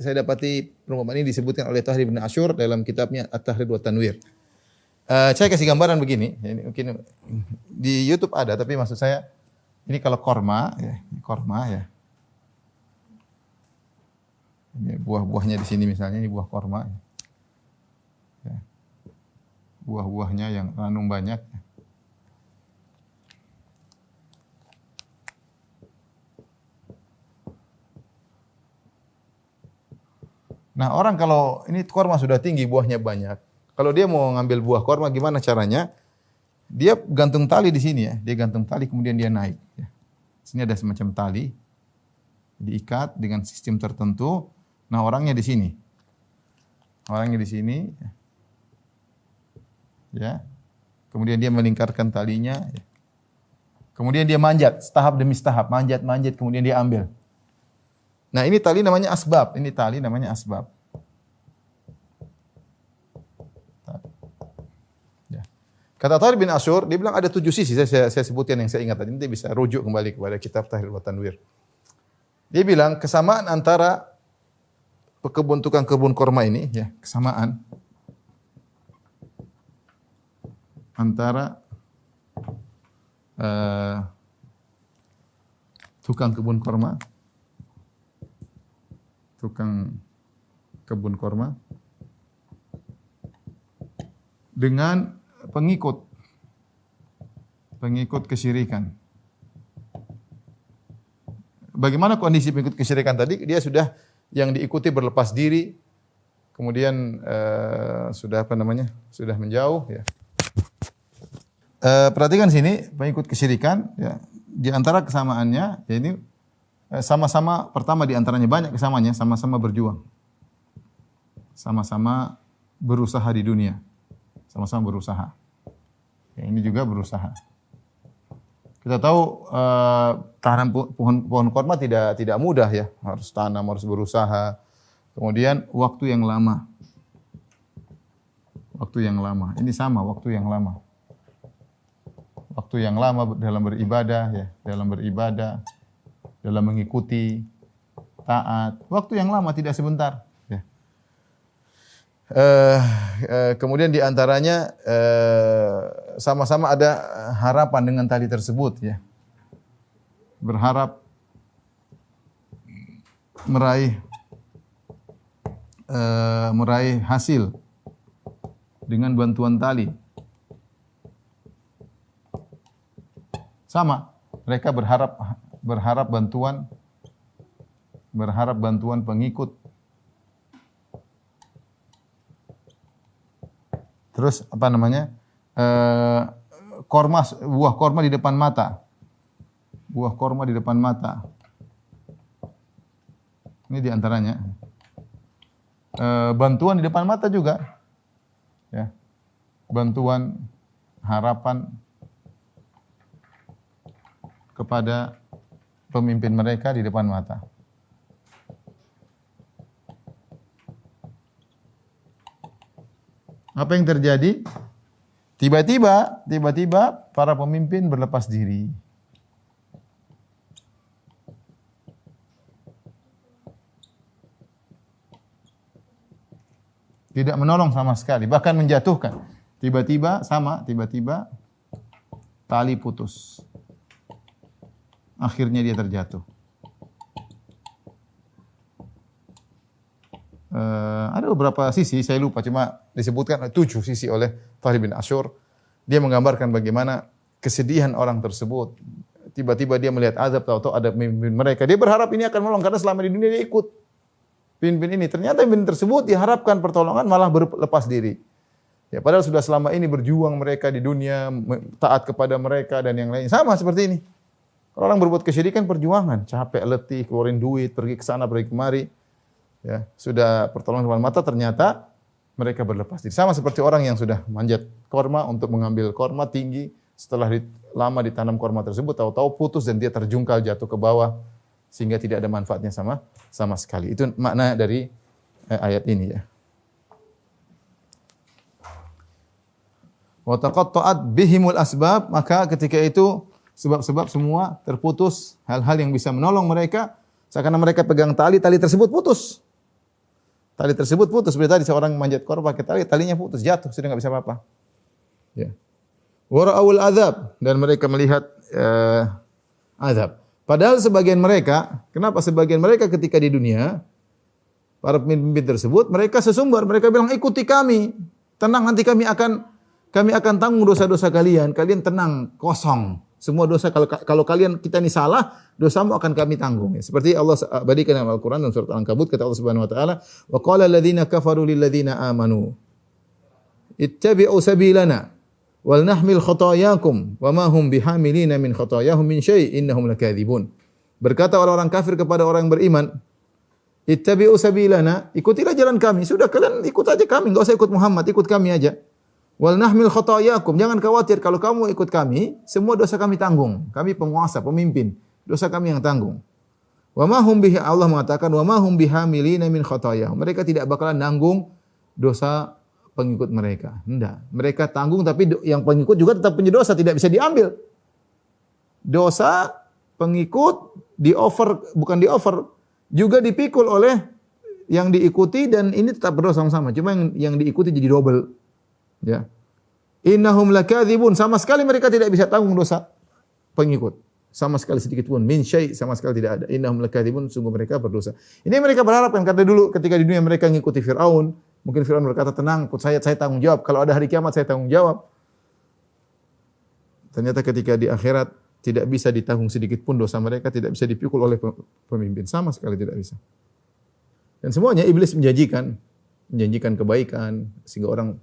saya dapati perumpamaan ini disebutkan oleh Tahir bin Asyur dalam kitabnya At-Tahrir wa Tanwir. Saya kasih gambaran begini, ini mungkin di YouTube ada, tapi maksud saya Ini kalau korma, ya, ini korma ya. Ini buah-buahnya di sini misalnya, ini buah korma. Ya. Buah-buahnya yang ranum banyak. Nah, orang kalau ini korma sudah tinggi, buahnya banyak. Kalau dia mau ngambil buah korma, gimana caranya? Dia gantung tali di sini ya. Dia gantung tali, kemudian dia naik. Ya. Sini ada semacam tali, diikat dengan sistem tertentu. Nah, orangnya di sini. Orangnya di sini. Ya. Kemudian dia melingkarkan talinya. Ya. Kemudian dia manjat, setahap demi setahap. Manjat, kemudian dia ambil. Nah, ini tali namanya asbab. Ini tali namanya asbab. Ya. Kata Thariq bin Ashur, dia bilang ada 7 sisi. Saya sebutkan yang saya ingat tadi. Nanti bisa rujuk kembali kepada kitab Tahrir wa Tanwir. Dia bilang kesamaan antara tukang kebun korma ini, ya, kesamaan antara tukang kebun korma dengan pengikut kesyirikan. Bagaimana kondisi pengikut kesyirikan tadi? Dia sudah yang diikuti berlepas diri, kemudian sudah sudah menjauh. Ya. Perhatikan sini pengikut kesyirikan. Ya. Di antara kesamaannya, ya ini sama-sama, pertama di antaranya banyak kesamaannya, sama-sama berjuang. Sama-sama berusaha di dunia. Sama-sama berusaha. Ya, ini juga berusaha. Kita tahu tanam pohon korma tidak mudah ya, harus tanam, harus berusaha. Kemudian waktu yang lama. Ini sama waktu yang lama. Waktu yang lama dalam beribadah ya, dalam mengikuti, taat. Waktu yang lama, tidak sebentar. Ya. Kemudian di antaranya sama-sama ada harapan dengan tali tersebut. Ya. Berharap meraih hasil dengan bantuan tali. Sama, mereka berharap bantuan pengikut. Terus buah korma di depan mata. Ini di antaranya. Bantuan di depan mata juga. Ya. Bantuan, harapan kepada pemimpin mereka di depan mata. Apa yang terjadi? Tiba-tiba para pemimpin berlepas diri. Tidak menolong sama sekali, bahkan menjatuhkan. Tiba-tiba tali putus. Akhirnya dia terjatuh. Ada beberapa sisi, saya lupa, cuma disebutkan 7 sisi oleh Thariq bin Ashur. Dia menggambarkan bagaimana kesedihan orang tersebut. Tiba-tiba dia melihat azab, tahu-tahu ada pemimpin mereka. Dia berharap ini akan menolong, karena selama di dunia dia ikut pemimpin ini. Ternyata pemimpin tersebut diharapkan pertolongan, malah berlepas diri. Ya, padahal sudah selama ini berjuang mereka di dunia, taat kepada mereka dan yang lain. Sama seperti ini. Orang berbuat kesyirikan perjuangan, capek, letih, keluarin duit, pergi ke sana, pergi kemari. Ya, sudah pertolongan depan mata, ternyata mereka berlepas diri. Sama seperti orang yang sudah manjat korma untuk mengambil korma tinggi, setelah lama ditanam korma tersebut, tahu-tahu putus dan dia terjungkal jatuh ke bawah sehingga tidak ada manfaatnya sama sekali. Itu makna dari ayat ini ya. Wa taqatta'at bihimul asbab, maka ketika itu sebab-sebab semua terputus, hal-hal yang bisa menolong mereka, seakan mereka pegang tali tersebut putus. Tali tersebut putus. Seperti tadi seorang manjat korma pakai talinya putus, jatuh, sudah enggak bisa apa-apa. Ya. Wa ra'awul adzab, dan mereka melihat azab. Padahal sebagian mereka, kenapa sebagian mereka ketika di dunia, para pemimpin tersebut, mereka sesumbar, mereka bilang ikuti kami, tenang nanti kami akan tanggung dosa-dosa kalian, kalian tenang, kosong. Semua dosa kalau kalian kita ini salah, dosamu akan kami tanggung. Seperti Allah abadikan dalam Al-Qur'an dalam surat Al-Ankabut kata Allah Subhanahu wa taala, "Wa qala alladziina kafaru lil ladziina aamanu ittabi'u sabilana wal nahmil khatayakum wa ma hum bihamilina min khatayahum min syai' innahum lakadzibun." Berkata orang-orang kafir kepada orang yang beriman, "Ittabi'u sabilana, ikutilah jalan kami. Sudah kalian ikut aja kami, enggak usah ikut Muhammad, ikut kami aja. Wal nahmil khatayakum, jangan khawatir kalau kamu ikut kami, semua dosa kami tanggung. Kami penguasa, pemimpin, dosa kami yang tanggung." Wa ma hum bihi, Allah mengatakan wa ma hum bihamilina min khatayahum. Mereka tidak bakalan nanggung dosa pengikut mereka. Enggak. Mereka tanggung tapi yang pengikut juga tetap punya dosa, tidak bisa diambil. Dosa pengikut bukan di offer, juga dipikul oleh yang diikuti dan ini tetap berdosa sama-sama. Cuma yang diikuti jadi double. Ya. Innahum lakadzibun, sama sekali mereka tidak bisa tanggung dosa pengikut. Sama sekali sedikit pun, min syai' sama sekali tidak ada. Innahum lakadzibun, sungguh mereka berdosa. Ini mereka berharap kan kata dulu ketika di dunia mereka mengikuti Firaun, mungkin Firaun berkata, "Tenang, ikut saya tanggung jawab. Kalau ada hari kiamat saya tanggung jawab." Ternyata ketika di akhirat tidak bisa ditanggung sedikit pun dosa mereka, tidak bisa dipikul oleh pemimpin, sama sekali tidak bisa. Dan semuanya iblis menjanjikan kebaikan sehingga orang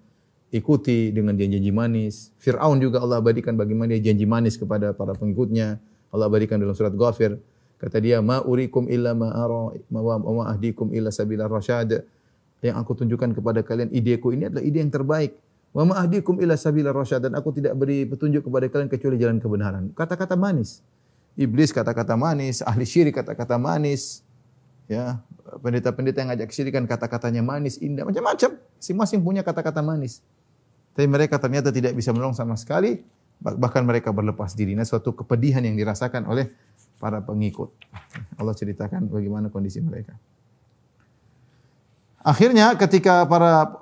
ikuti dengan janji-janji manis. Fir'aun juga Allah abadikan bagaimana dia janji manis kepada para pengikutnya. Allah abadikan dalam surat Ghafir. Kata dia, "Ma urikum illa ma ara wa ma ahdikum illa sabilar rasyad." Yang aku tunjukkan kepada kalian ideku ini adalah ide yang terbaik. Wa ma ahdikum illa sabilar rasyad, dan aku tidak beri petunjuk kepada kalian kecuali jalan kebenaran. Kata-kata manis. Iblis kata-kata manis, ahli syirik kata-kata manis. Ya, pendeta-pendeta yang ngajak syirik kan kata-katanya manis, indah, macam-macam. Masing-masing punya kata-kata manis. Tapi mereka ternyata tidak bisa menolong sama sekali, bahkan mereka berlepas diri. Nah, suatu kepedihan yang dirasakan oleh para pengikut. Allah ceritakan bagaimana kondisi mereka. Akhirnya ketika para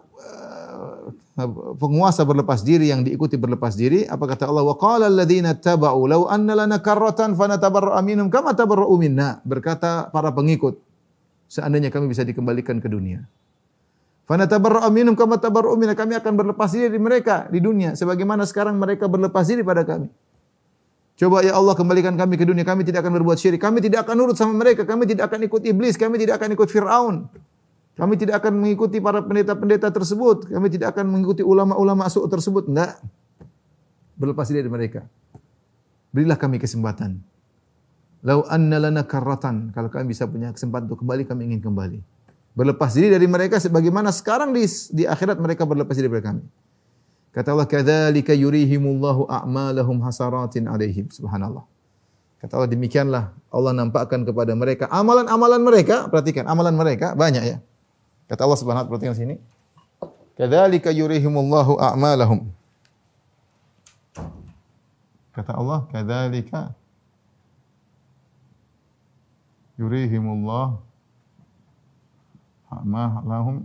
penguasa berlepas diri, yang diikuti berlepas diri, apa kata Allah? Wa qala alladziina ittaba'u law anna lana karratan fanatabarra'a minhum kama tabarra'u minna. Berkata para pengikut, seandainya kami bisa dikembalikan ke dunia. Fanatabarra'u minhum kama tabarra'u minna, kami akan berlepas diri dari mereka di dunia sebagaimana sekarang mereka berlepas diri pada kami. Coba ya Allah kembalikan kami ke dunia, kami tidak akan berbuat syirik, kami tidak akan nurut sama mereka, kami tidak akan ikut iblis, kami tidak akan ikut Fir'aun. Kami tidak akan mengikuti para pendeta-pendeta tersebut, kami tidak akan mengikuti ulama-ulama su' tersebut, enggak. Berlepas diri dari mereka. Berilah kami kesempatan. Lau anna lana karratan, kalau kami bisa punya kesempatan untuk kembali, kami ingin kembali. Berlepas diri dari mereka sebagaimana sekarang di akhirat mereka berlepas diri dari kami. Kata Allah, kadzalika yurihimullahu a'malahum hasaratin 'alaihim. Subhanallah. Kata Allah, demikianlah Allah nampakkan kepada mereka amalan-amalan mereka. Perhatikan, amalan mereka banyak ya. Kata Allah Subhanahu wa ta'ala, perhatikan sini. Kadzalika yurihimullahu a'malahum. Kata Allah, kadzalika yurihimullahu a'malahum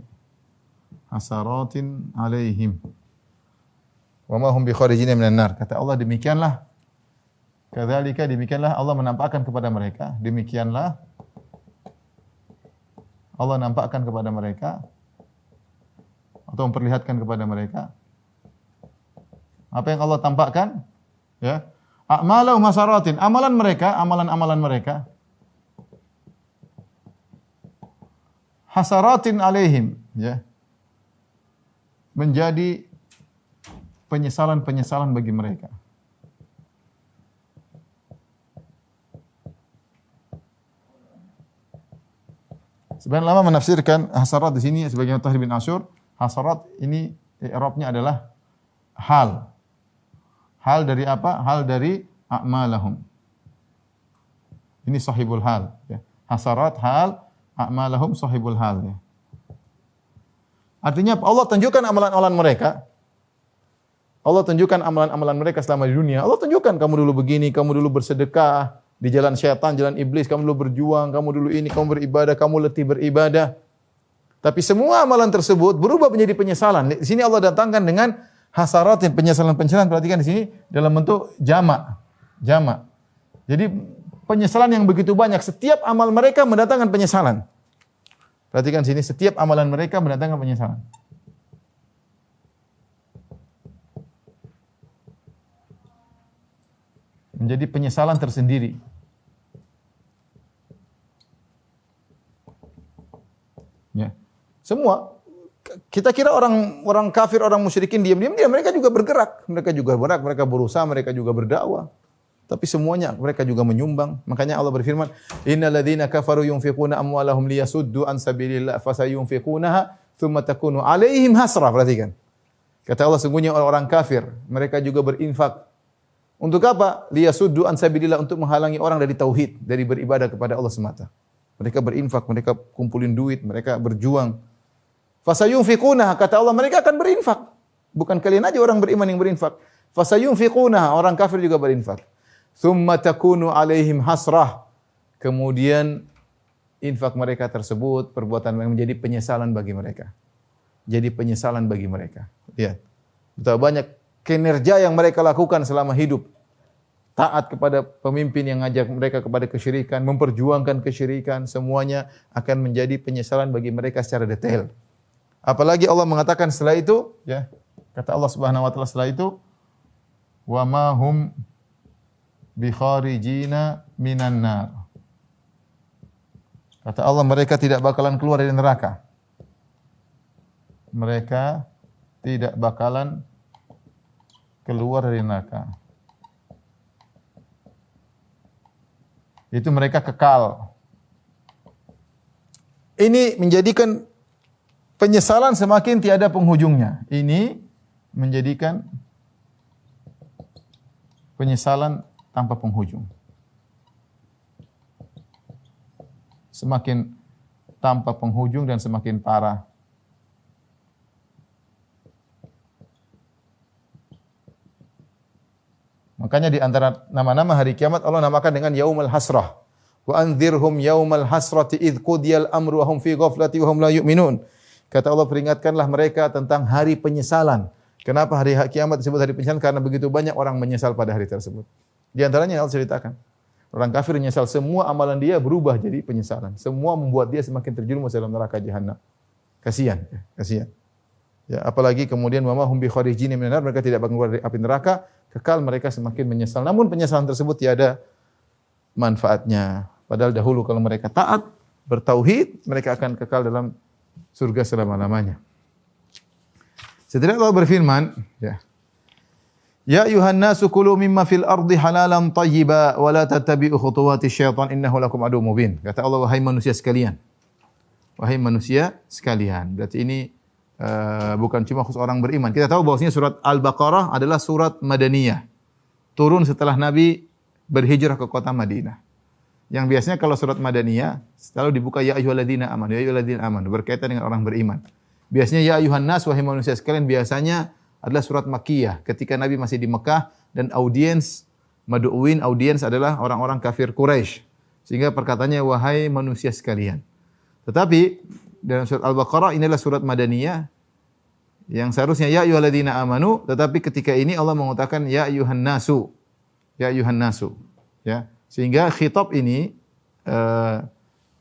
hasaratin 'alaihim. Wa ma hum bi kharijin minan nar. Kata Allah, demikianlah. Kadzalika, demikianlah Allah menampakkan kepada mereka, demikianlah Allah nampakkan kepada mereka atau memperlihatkan kepada mereka apa yang Allah tampakkan, ya. A'malahum hasaratin, amalan-amalan mereka hasaratin 'alaihim, ya. Menjadi penyesalan-penyesalan bagi mereka. Sebagian ulama menafsirkan hasarat di sini sebagai Tahir bin Asyur, hasarat ini i'rabnya adalah hal. Hal dari apa? Hal dari a'malahum. Ini sahibul hal, ya. Hasarat hal, a'malahum sahibul hal, ya. Artinya Allah tunjukkan amalan-amalan mereka. Allah tunjukkan amalan-amalan mereka selama di dunia. Allah tunjukkan kamu dulu begini, kamu dulu bersedekah di jalan syaitan, jalan iblis, kamu dulu berjuang, kamu dulu ini, kamu beribadah, kamu letih beribadah. Tapi semua amalan tersebut berubah menjadi penyesalan. Di sini Allah datangkan dengan hasaratin, penyesalan-penyesalan. Perhatikan di sini dalam bentuk jamak. Jamak. Jadi penyesalan yang begitu banyak. Setiap amal mereka mendatangkan penyesalan. Perhatikan sini, setiap amalan mereka mendatangkan penyesalan. Menjadi penyesalan tersendiri. Ya. Semua kita kira orang kafir, orang musyrikin diam-diam, mereka juga bergerak, mereka berusaha, mereka juga berdakwah. Tapi semuanya mereka juga menyumbang. Makanya Allah berfirman, "Innal ladzina kafaru yunfiquna amwalahum liyasuddu an sabilillah fasayunfiqunaha tsumma takunu 'alaihim hasrah." Perhatikan. Kata Allah, sungguhnya orang kafir, mereka juga berinfak. Untuk apa? Liyasuddu an sabilillah, untuk menghalangi orang dari tauhid, dari beribadah kepada Allah semata. Mereka berinfak, mereka kumpulin duit, mereka berjuang. Fasayunfiqunaha, kata Allah, mereka akan berinfak. Bukan kalian aja orang beriman yang berinfak. Fasayunfiqunaha, orang kafir juga berinfak. Tsumma takunu 'alaihim hasrah. Kemudian infak mereka tersebut, perbuatan mereka menjadi penyesalan bagi mereka. Jadi penyesalan bagi mereka. Lihat. Betapa banyak kinerja yang mereka lakukan selama hidup. Taat kepada pemimpin yang ngajak mereka kepada kesyirikan, memperjuangkan kesyirikan, semuanya akan menjadi penyesalan bagi mereka secara detail. Apalagi Allah mengatakan setelah itu, ya, kata Allah Subhanahu wa taala setelah itu, wa ma hum bi kharijina minan nar. Kata Allah, mereka tidak bakalan keluar dari neraka. Mereka tidak bakalan keluar dari neraka. Itu mereka kekal. Ini menjadikan penyesalan semakin tiada penghujungnya. Ini menjadikan penyesalan tanpa penghujung. Semakin tanpa penghujung dan semakin parah. Makanya di antara nama-nama hari kiamat Allah namakan dengan Yaumul Hasrah. Wa anzirhum yaumal hasrati idz qudiyal amru wa hum fi ghaflati wa hum la yu'minun. Kata Allah, peringatkanlah mereka tentang hari penyesalan. Kenapa hari kiamat disebut hari penyesalan? Karena begitu banyak orang menyesal pada hari tersebut. Di antaranya yang Allah ceritakan. Orang kafir menyesal, semua amalan dia berubah jadi penyesalan. Semua membuat dia semakin terjerumus dalam neraka jahanam. Kasihan, ya, kasihan. Ya, apalagi kemudian wa ma hum bi kharijin minan nar, mereka tidak akan keluar dari api neraka, kekal mereka semakin menyesal. Namun penyesalan tersebut tiada manfaatnya. Padahal dahulu kalau mereka taat, bertauhid, mereka akan kekal dalam surga selama-lamanya. Setelah Allah berfirman, ya. Ya ayuhan nasu kulu mimma fil ardi halalan tayyiba wa la tattabi'u khutuwati syaitan innahu lakum aduwwun mubin. Kata Allah, wahai manusia sekalian. Wahai manusia sekalian. Berarti ini bukan cuma khusus orang beriman. Kita tahu bahwasanya surat Al-Baqarah adalah surat Madaniyah. Turun setelah Nabi berhijrah ke kota Madinah. Yang biasanya kalau surat Madaniyah selalu dibuka ya ayyuhalladzina amanu, ya ayyuhalladzina amanu, berkaitan dengan orang beriman. Biasanya ya ayuhan nas, wahai manusia sekalian, biasanya adalah surat Makkiyah ketika Nabi masih di Mekah dan audiens adalah orang-orang kafir Quraisy. Sehingga perkataannya wahai manusia sekalian. Tetapi dalam surat Al-Baqarah inilah surat Madaniyah yang seharusnya ya ayyuhalladzina amanu, tetapi ketika ini Allah mengatakan ya ayyuhan nasu. Ya ayyuhan nasu. Ya. Sehingga khitab ini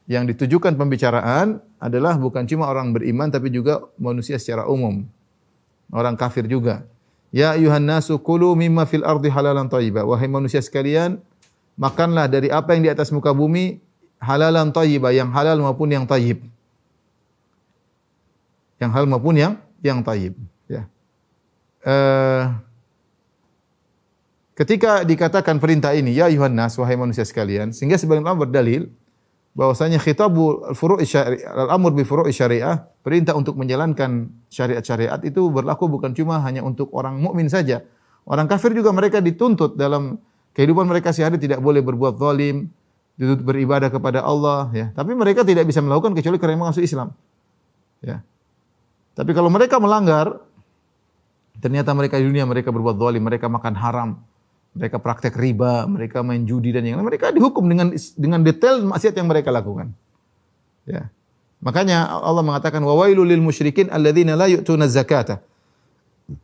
yang ditujukan pembicaraan adalah bukan cuma orang beriman tapi juga manusia secara umum. Orang kafir juga. Ya ayyuhan nasu kulu mimma fil ardi halalan thayyiba. Wahai manusia sekalian, makanlah dari apa yang di atas muka bumi halalan thayyiba, yang halal maupun yang thayyib. Yang halal maupun yang thayyib, ya. Ketika dikatakan perintah ini, ya ayyuhan nas, wahai manusia sekalian, sehingga sebagian ulama berdalil bahwasanya khitabul furu'i syariah, al-amr bi furu'i syariah, perintah untuk menjalankan syariat-syariat itu berlaku bukan cuma hanya untuk orang mukmin saja. Orang kafir juga mereka dituntut dalam kehidupan mereka sehari tidak boleh berbuat zalim, dituntut beribadah kepada Allah, ya. Tapi mereka tidak bisa melakukan kecuali karena masuk Islam. Ya. Tapi kalau mereka melanggar, ternyata mereka di dunia mereka berbuat zalim, mereka makan haram, mereka praktek riba, mereka main judi dan yang lain, mereka dihukum dengan detail maksiat yang mereka lakukan. Ya. Makanya Allah mengatakan wa wailul lil musyrikin alladzina la yu'tuna zakata.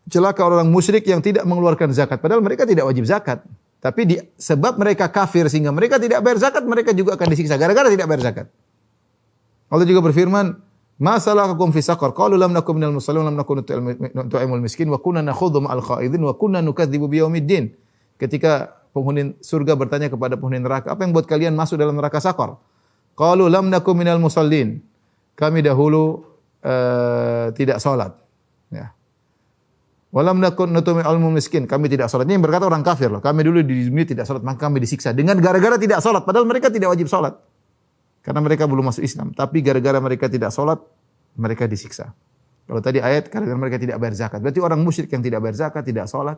Celaka orang musyrik yang tidak mengeluarkan zakat, padahal mereka tidak wajib zakat. Tapi sebab mereka kafir sehingga mereka tidak bayar zakat, mereka juga akan disiksa gara-gara tidak bayar zakat. Allah juga berfirman, "Ma salakakum fi saqar? Qalu lam nakum minal musallin, lam nakun nut'imul miskin, wa kunna nakhudhu ma'al khaidin, wa kunna nukadzibu biyaumiddin." Ketika penghuni surga bertanya kepada penghuni neraka, "Apa yang buat kalian masuk dalam neraka Saqar?" Qalu lam nakum minal musallin. Kami dahulu tidak salat. Ya. Walam nakun nutumi almu miskin, kami tidak salat. Ini yang berkata orang kafir loh. Kami dulu di dunia tidak salat, maka kami disiksa dengan gara-gara tidak salat. Padahal mereka tidak wajib salat. Karena mereka belum masuk Islam. Tapi gara-gara mereka tidak salat, mereka disiksa. Kalau tadi ayat, gara-gara mereka tidak bayar zakat. Berarti orang musyrik yang tidak bayar zakat, tidak salat,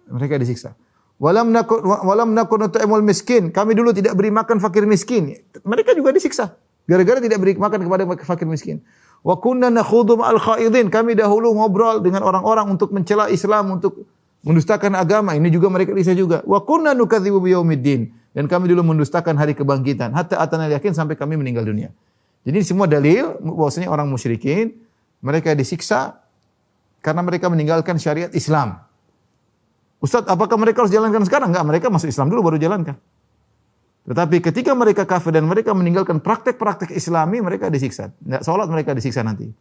mereka disiksa. Walam nakun nut'imul miskin. Kami dulu tidak beri makan fakir miskin. Mereka juga disiksa. Gara-gara tidak beri makan kepada fakir miskin. Wa kunna nakhudhu ma'al khaidin. Kami dahulu ngobrol dengan orang-orang untuk mencela Islam, untuk mendustakan agama. Ini juga mereka disiksa juga. Wa kunna nukadzibu biyaumiddin. Dan kami dulu mendustakan hari kebangkitan. Hatta atana yakin, sampai kami meninggal dunia. Jadi semua dalil bahwasanya orang musyrikin mereka disiksa karena mereka meninggalkan syariat Islam. Ustaz, apakah mereka harus jalankan sekarang? Enggak, mereka masuk Islam dulu baru jalankan. Tetapi ketika mereka kafir dan mereka meninggalkan praktek-praktek Islami, mereka disiksa. Enggak salat, mereka disiksa nanti.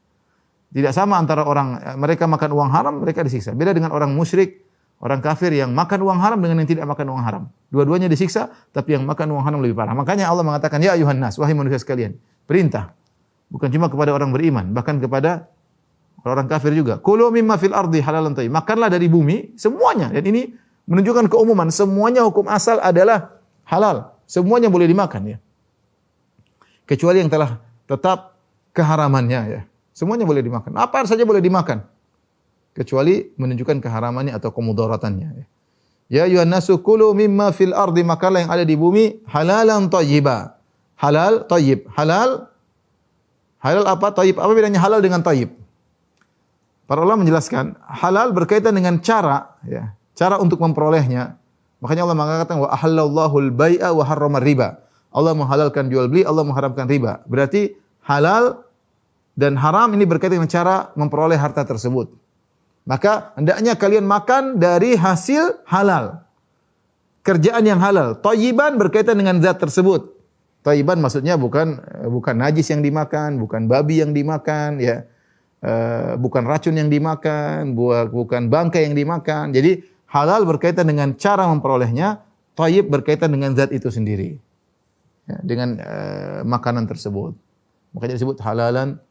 Tidak sama antara orang mereka makan uang haram, mereka disiksa. Beda dengan orang musyrik, orang kafir yang makan uang haram dengan yang tidak makan uang haram. Dua-duanya disiksa, tapi yang makan uang haram lebih parah. Makanya Allah mengatakan, "Ya ayuhan nas, wahai manusia sekalian." Perintah. Bukan cuma kepada orang beriman, bahkan kepada orang kafir juga. Kulu mimma fil ardi halalan thayyib. Makanlah dari bumi semuanya. Dan ini menunjukkan keumuman. Semuanya hukum asal adalah halal. Semuanya boleh dimakan ya. Kecuali yang telah tetap keharamannya ya. Semuanya boleh dimakan. Apa saja boleh dimakan. Kecuali menunjukkan keharamannya atau kemudaratannya ya. Ya ayuhan nasu kulu mimma fil ardi, makanlah yang ada di bumi halalan thayyiba. Halal, thayyib. Halal apa? Thayyib. Apa bedanya halal dengan thayyib? Para ulama menjelaskan, halal berkaitan dengan cara ya, cara untuk memperolehnya. Makanya Allah mengatakan wa ahallallahu al-bai'a wa harrama riba. Allah menghalalkan jual beli, Allah mengharamkan riba. Berarti halal dan haram ini berkaitan dengan cara memperoleh harta tersebut. Maka hendaknya kalian makan dari hasil halal. Kerjaan yang halal. Thayyiban berkaitan dengan zat tersebut. Thayyiban maksudnya bukan najis yang dimakan, bukan babi yang dimakan ya. Bukan racun yang dimakan, bukan bangkai yang dimakan. Jadi halal berkaitan dengan cara memperolehnya, thayyib berkaitan dengan zat itu sendiri. Ya, dengan makanan tersebut. Makanya disebut halalan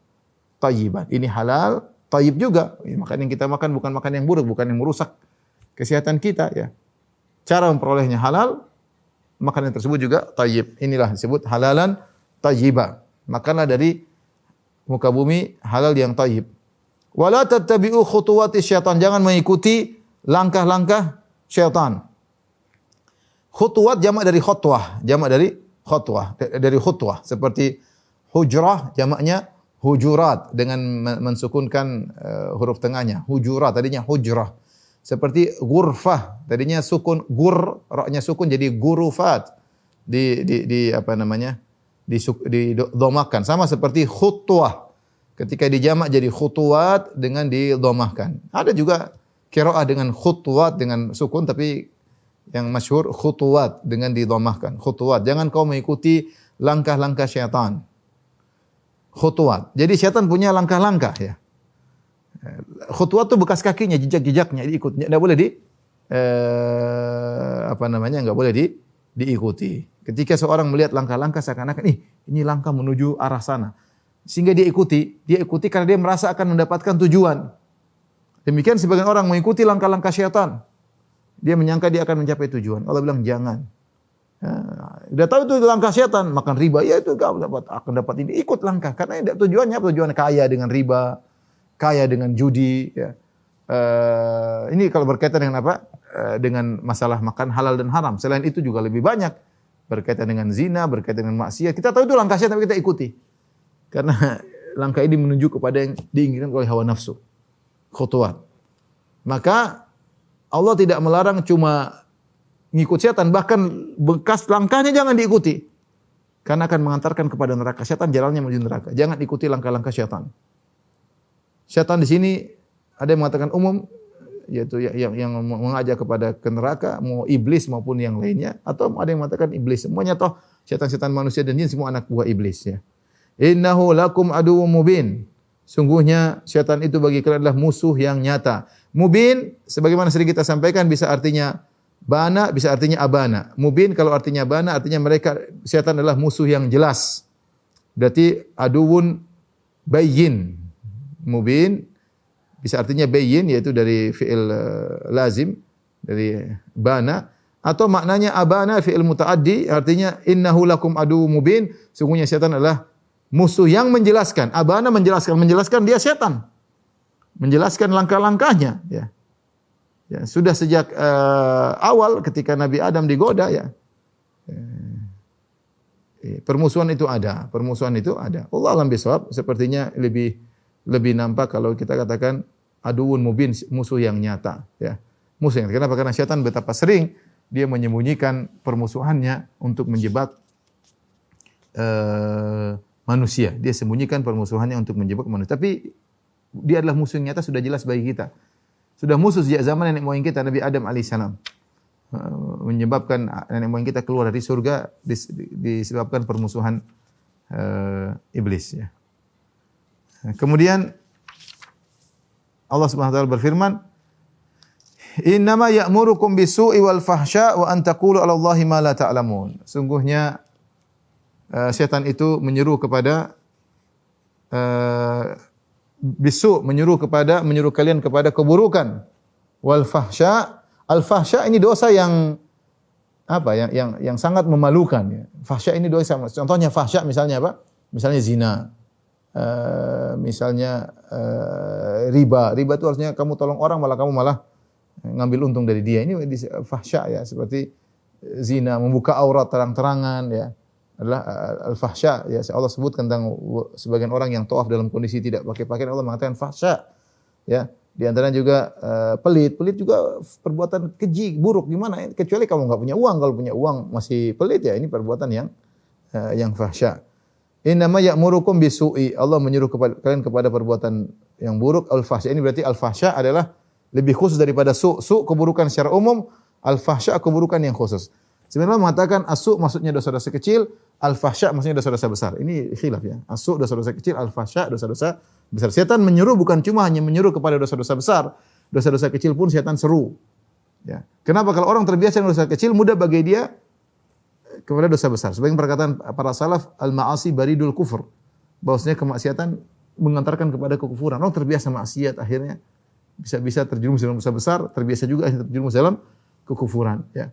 thayyiban. Ini halal, thayyib juga. Makanan yang kita makan bukan makan yang buruk, bukan yang merusak kesehatan kita ya. Cara memperolehnya halal, makanan tersebut juga thayyib. Inilah disebut halalan thayyiba. Makanlah dari muka bumi halal yang thayyib. Wala tattabi'u khutuwati syaitan. Jangan mengikuti langkah-langkah syaitan. Khutuwat jamak dari khutwah, dari khutwah. Seperti hujrah jamaknya hujurat dengan mensukunkan huruf tengahnya. Hujurat tadinya hujrah. Seperti ghurfah tadinya sukun ra-nya sukun jadi gurufat. Di apa namanya? Didomakan. Sama seperti khutwah. Ketika dijamak jadi khutuwat dengan didomahkan. Ada juga qiraah dengan khutwat dengan sukun, tapi yang masyhur khutuwat dengan didomahkan. Khutuwat. Jangan kau mengikuti langkah-langkah syaitan. Khutuwat. Jadi syaitan punya langkah-langkah ya. Khutuwat itu bekas kakinya, jejak-jejaknya diikut. Enggak boleh enggak boleh diikuti. Ketika seorang melihat langkah-langkah seakan-akan ini langkah menuju arah sana. Sehingga dia ikuti karena dia merasa akan mendapatkan tujuan. Demikian sebagian orang mengikuti langkah-langkah syaitan. Dia menyangka dia akan mencapai tujuan. Allah bilang jangan. Ya, udah tahu itu langkah syaitan, makan riba, ya itu akan dapat ini. Ikut langkah karena tujuannya apa? Tujuan kaya dengan riba, kaya dengan judi. Ya. Ini kalau berkaitan dengan apa? Dengan masalah makan halal dan haram. Selain itu juga lebih banyak berkaitan dengan zina, berkaitan dengan maksiat. Kita tahu itu langkah syaitan tapi kita ikuti. Karena langkah ini menuju kepada yang diinginkan oleh hawa nafsu. Khutuwat. Maka Allah tidak melarang cuma ngikut setan, bahkan bekas langkahnya jangan diikuti. Karena akan mengantarkan kepada neraka. Setan jalannya menuju neraka. Jangan ikuti langkah-langkah setan. Setan di sini ada yang mengatakan umum, yaitu yang mengajak kepada ke neraka, mau iblis maupun yang lainnya, atau ada yang mengatakan iblis. Semuanya toh setan-setan manusia dan jin semua anak buah iblis ya. Innahu lakum aduwwum mubin. Sungguhnya syaitan itu bagi kalian adalah musuh yang nyata. Mubin sebagaimana sering kita sampaikan bisa artinya bana, bisa artinya abana. Mubin kalau artinya bana artinya mereka syaitan adalah musuh yang jelas. Berarti aduwun bayyin. Mubin bisa artinya bayyin yaitu dari fi'il lazim dari bana atau maknanya abana fi'il mutaaddi artinya innahu lakum aduwwum mubin. Sungguhnya syaitan adalah musuh yang menjelaskan. Abana menjelaskan dia setan. Menjelaskan langkah-langkahnya ya. Ya, sudah sejak awal ketika Nabi Adam digoda ya. Permusuhan itu ada. Allah alam bisawab sepertinya lebih nampak kalau kita katakan aduun mubin, musuh yang nyata ya. Musuh yang kenapa? Karena syaitan betapa sering dia menyembunyikan permusuhannya untuk menjebak manusia. Dia sembunyikan permusuhannya untuk menjebak manusia. Tapi dia adalah musuh yang nyata sudah jelas bagi kita. Sudah musuh sejak zaman nenek moyang kita Nabi Adam alaihissalam. Menyebabkan nenek moyang kita keluar dari surga disebabkan permusuhan iblis ya. Kemudian Allah Subhanahu wa taala berfirman, "Innama ya'murukum bisu'i wal fahsya wa an taqulu 'ala Allahi ma la ta'lamun." Sungguhnya setan itu menyuruh kalian kepada keburukan. Wal fahsya, al fahsya ini dosa yang yang sangat memalukan ya. Fahsya ini dosa. Contohnya fahsya misalnya apa? Misalnya zina. Misalnya riba. Riba itu harusnya kamu tolong orang kamu malah ngambil untung dari dia. Ini fahsya ya, seperti zina, membuka aurat terang-terangan ya. Adalah al-fahsya ya, Allah sebutkan tentang sebagian orang yang tawaf dalam kondisi tidak pakai pakaian, Allah mengatakan fahsya ya. Di antaranya juga pelit juga perbuatan keji, buruk. Gimana? Kecuali kamu enggak punya uang. Kalau punya uang masih pelit ya, ini perbuatan yang fahsya. Innama ya'murukum bisu'i. Allah menyuruh kalian kepada perbuatan yang buruk. Al-fahsya ini berarti al-fahsya adalah lebih khusus daripada keburukan secara umum, al-fahsya keburukan yang khusus. Sebenarnya mengatakan as-su maksudnya dosa-dosa kecil, al-fahsya maksudnya dosa-dosa besar. Ini khilaf ya. As-su dosa-dosa kecil, al-fahsya dosa-dosa besar. Setan menyuruh bukan cuma hanya menyuruh kepada dosa-dosa besar. Dosa-dosa kecil pun setan seru. Ya. Kenapa? Kalau orang terbiasa dengan dosa kecil, mudah bagi dia kepada dosa besar. Sebagian perkataan para salaf, al-ma'asi baridul kufur. Bahwasanya kemaksiatan mengantarkan kepada kekufuran. Orang terbiasa maksiat akhirnya bisa terjerumus dalam dosa besar, terbiasa juga terjerumus dalam kekufuran, ya.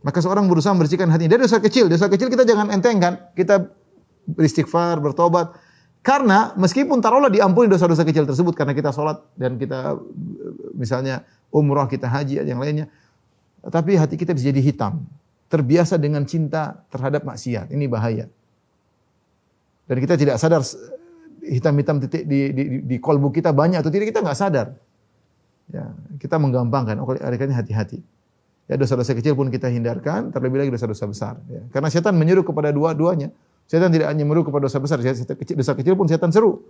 Maka seorang berusaha membersihkan hatinya dari dosa kecil. Dosa kecil kita jangan entengkan. Kita beristighfar, bertobat. Karena meskipun taruhlah diampuni dosa-dosa kecil tersebut karena kita sholat dan kita misalnya umrah, kita haji yang lainnya. Tapi hati kita bisa jadi hitam. Terbiasa dengan cinta terhadap maksiat. Ini bahaya. Dan kita tidak sadar hitam-hitam titik di kolbu kita banyak atau tidak, kita nggak sadar. Ya, kita menggampangkan. Oleh karena hati-hati. Ya, dosa-dosa kecil pun kita hindarkan, terlebih lagi dosa-dosa besar. Ya. Karena setan menyuruh kepada dua-duanya. Setan tidak hanya menyuruh kepada dosa besar, dosa kecil pun setan seru.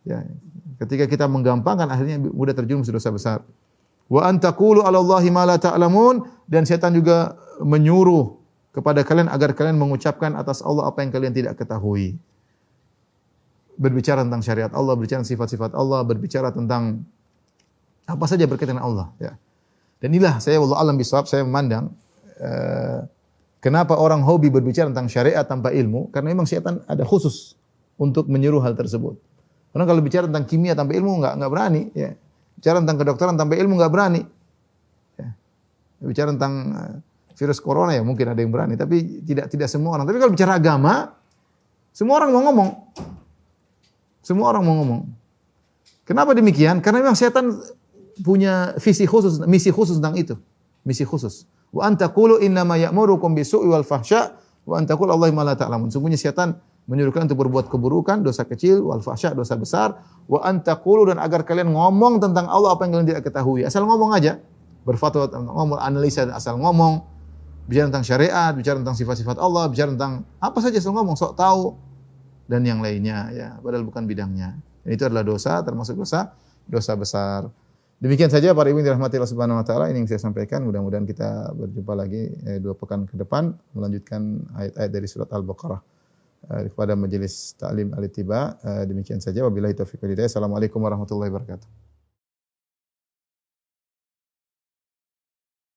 Ya. Ketika kita menggampangkan, akhirnya mudah terjerumus dosa besar. Wa an taqulu 'ala Allahi ma la ta'lamun, dan setan juga menyuruh kepada kalian agar kalian mengucapkan atas Allah apa yang kalian tidak ketahui. Berbicara tentang syariat Allah, berbicara tentang sifat-sifat Allah, berbicara tentang apa saja berkaitan dengan Allah. Ya. Dan inilah saya wallahu alam bisawab, saya memandang kenapa orang hobi berbicara tentang syariat tanpa ilmu, karena memang syaitan ada khusus untuk menyuruh hal tersebut. Karena kalau bicara tentang kimia tanpa ilmu enggak berani, ya. Bicara tentang kedokteran tanpa ilmu enggak berani. Ya. Bicara tentang virus corona ya mungkin ada yang berani, tapi tidak semua orang. Tapi kalau bicara agama, semua orang mau ngomong. Semua orang mau ngomong. Kenapa demikian? Karena memang setan punya misi khusus tentang itu. Misi khusus. Wa antaqulu innama ya'murukum bisu'i wal fahsya wa antaqulu Allahi ma la ta'lamun. Sungguhnya setan menyuruhkan untuk berbuat keburukan, dosa kecil, wal fahsya, dosa besar, wa antaqulu, dan agar kalian ngomong tentang Allah apa yang kalian tidak ketahui. Asal ngomong aja. Berfatwa, ngomong, analisa, asal ngomong. Bicara tentang syariat, bicara tentang sifat-sifat Allah, bicara tentang apa saja asal ngomong, sok tahu dan yang lainnya ya, padahal bukan bidangnya. Dan itu adalah dosa, termasuk dosa besar. Demikian saja para ibu yang dirahmati Allah Subhanahu wa taala, ini yang saya sampaikan. Mudah-mudahan kita berjumpa lagi 2 pekan ke depan melanjutkan ayat-ayat dari surat Al-Baqarah kepada majelis taklim Al-Ittiba. Demikian saja, wabillahi taufiq wal hidayah. Assalamualaikum warahmatullahi wabarakatuh.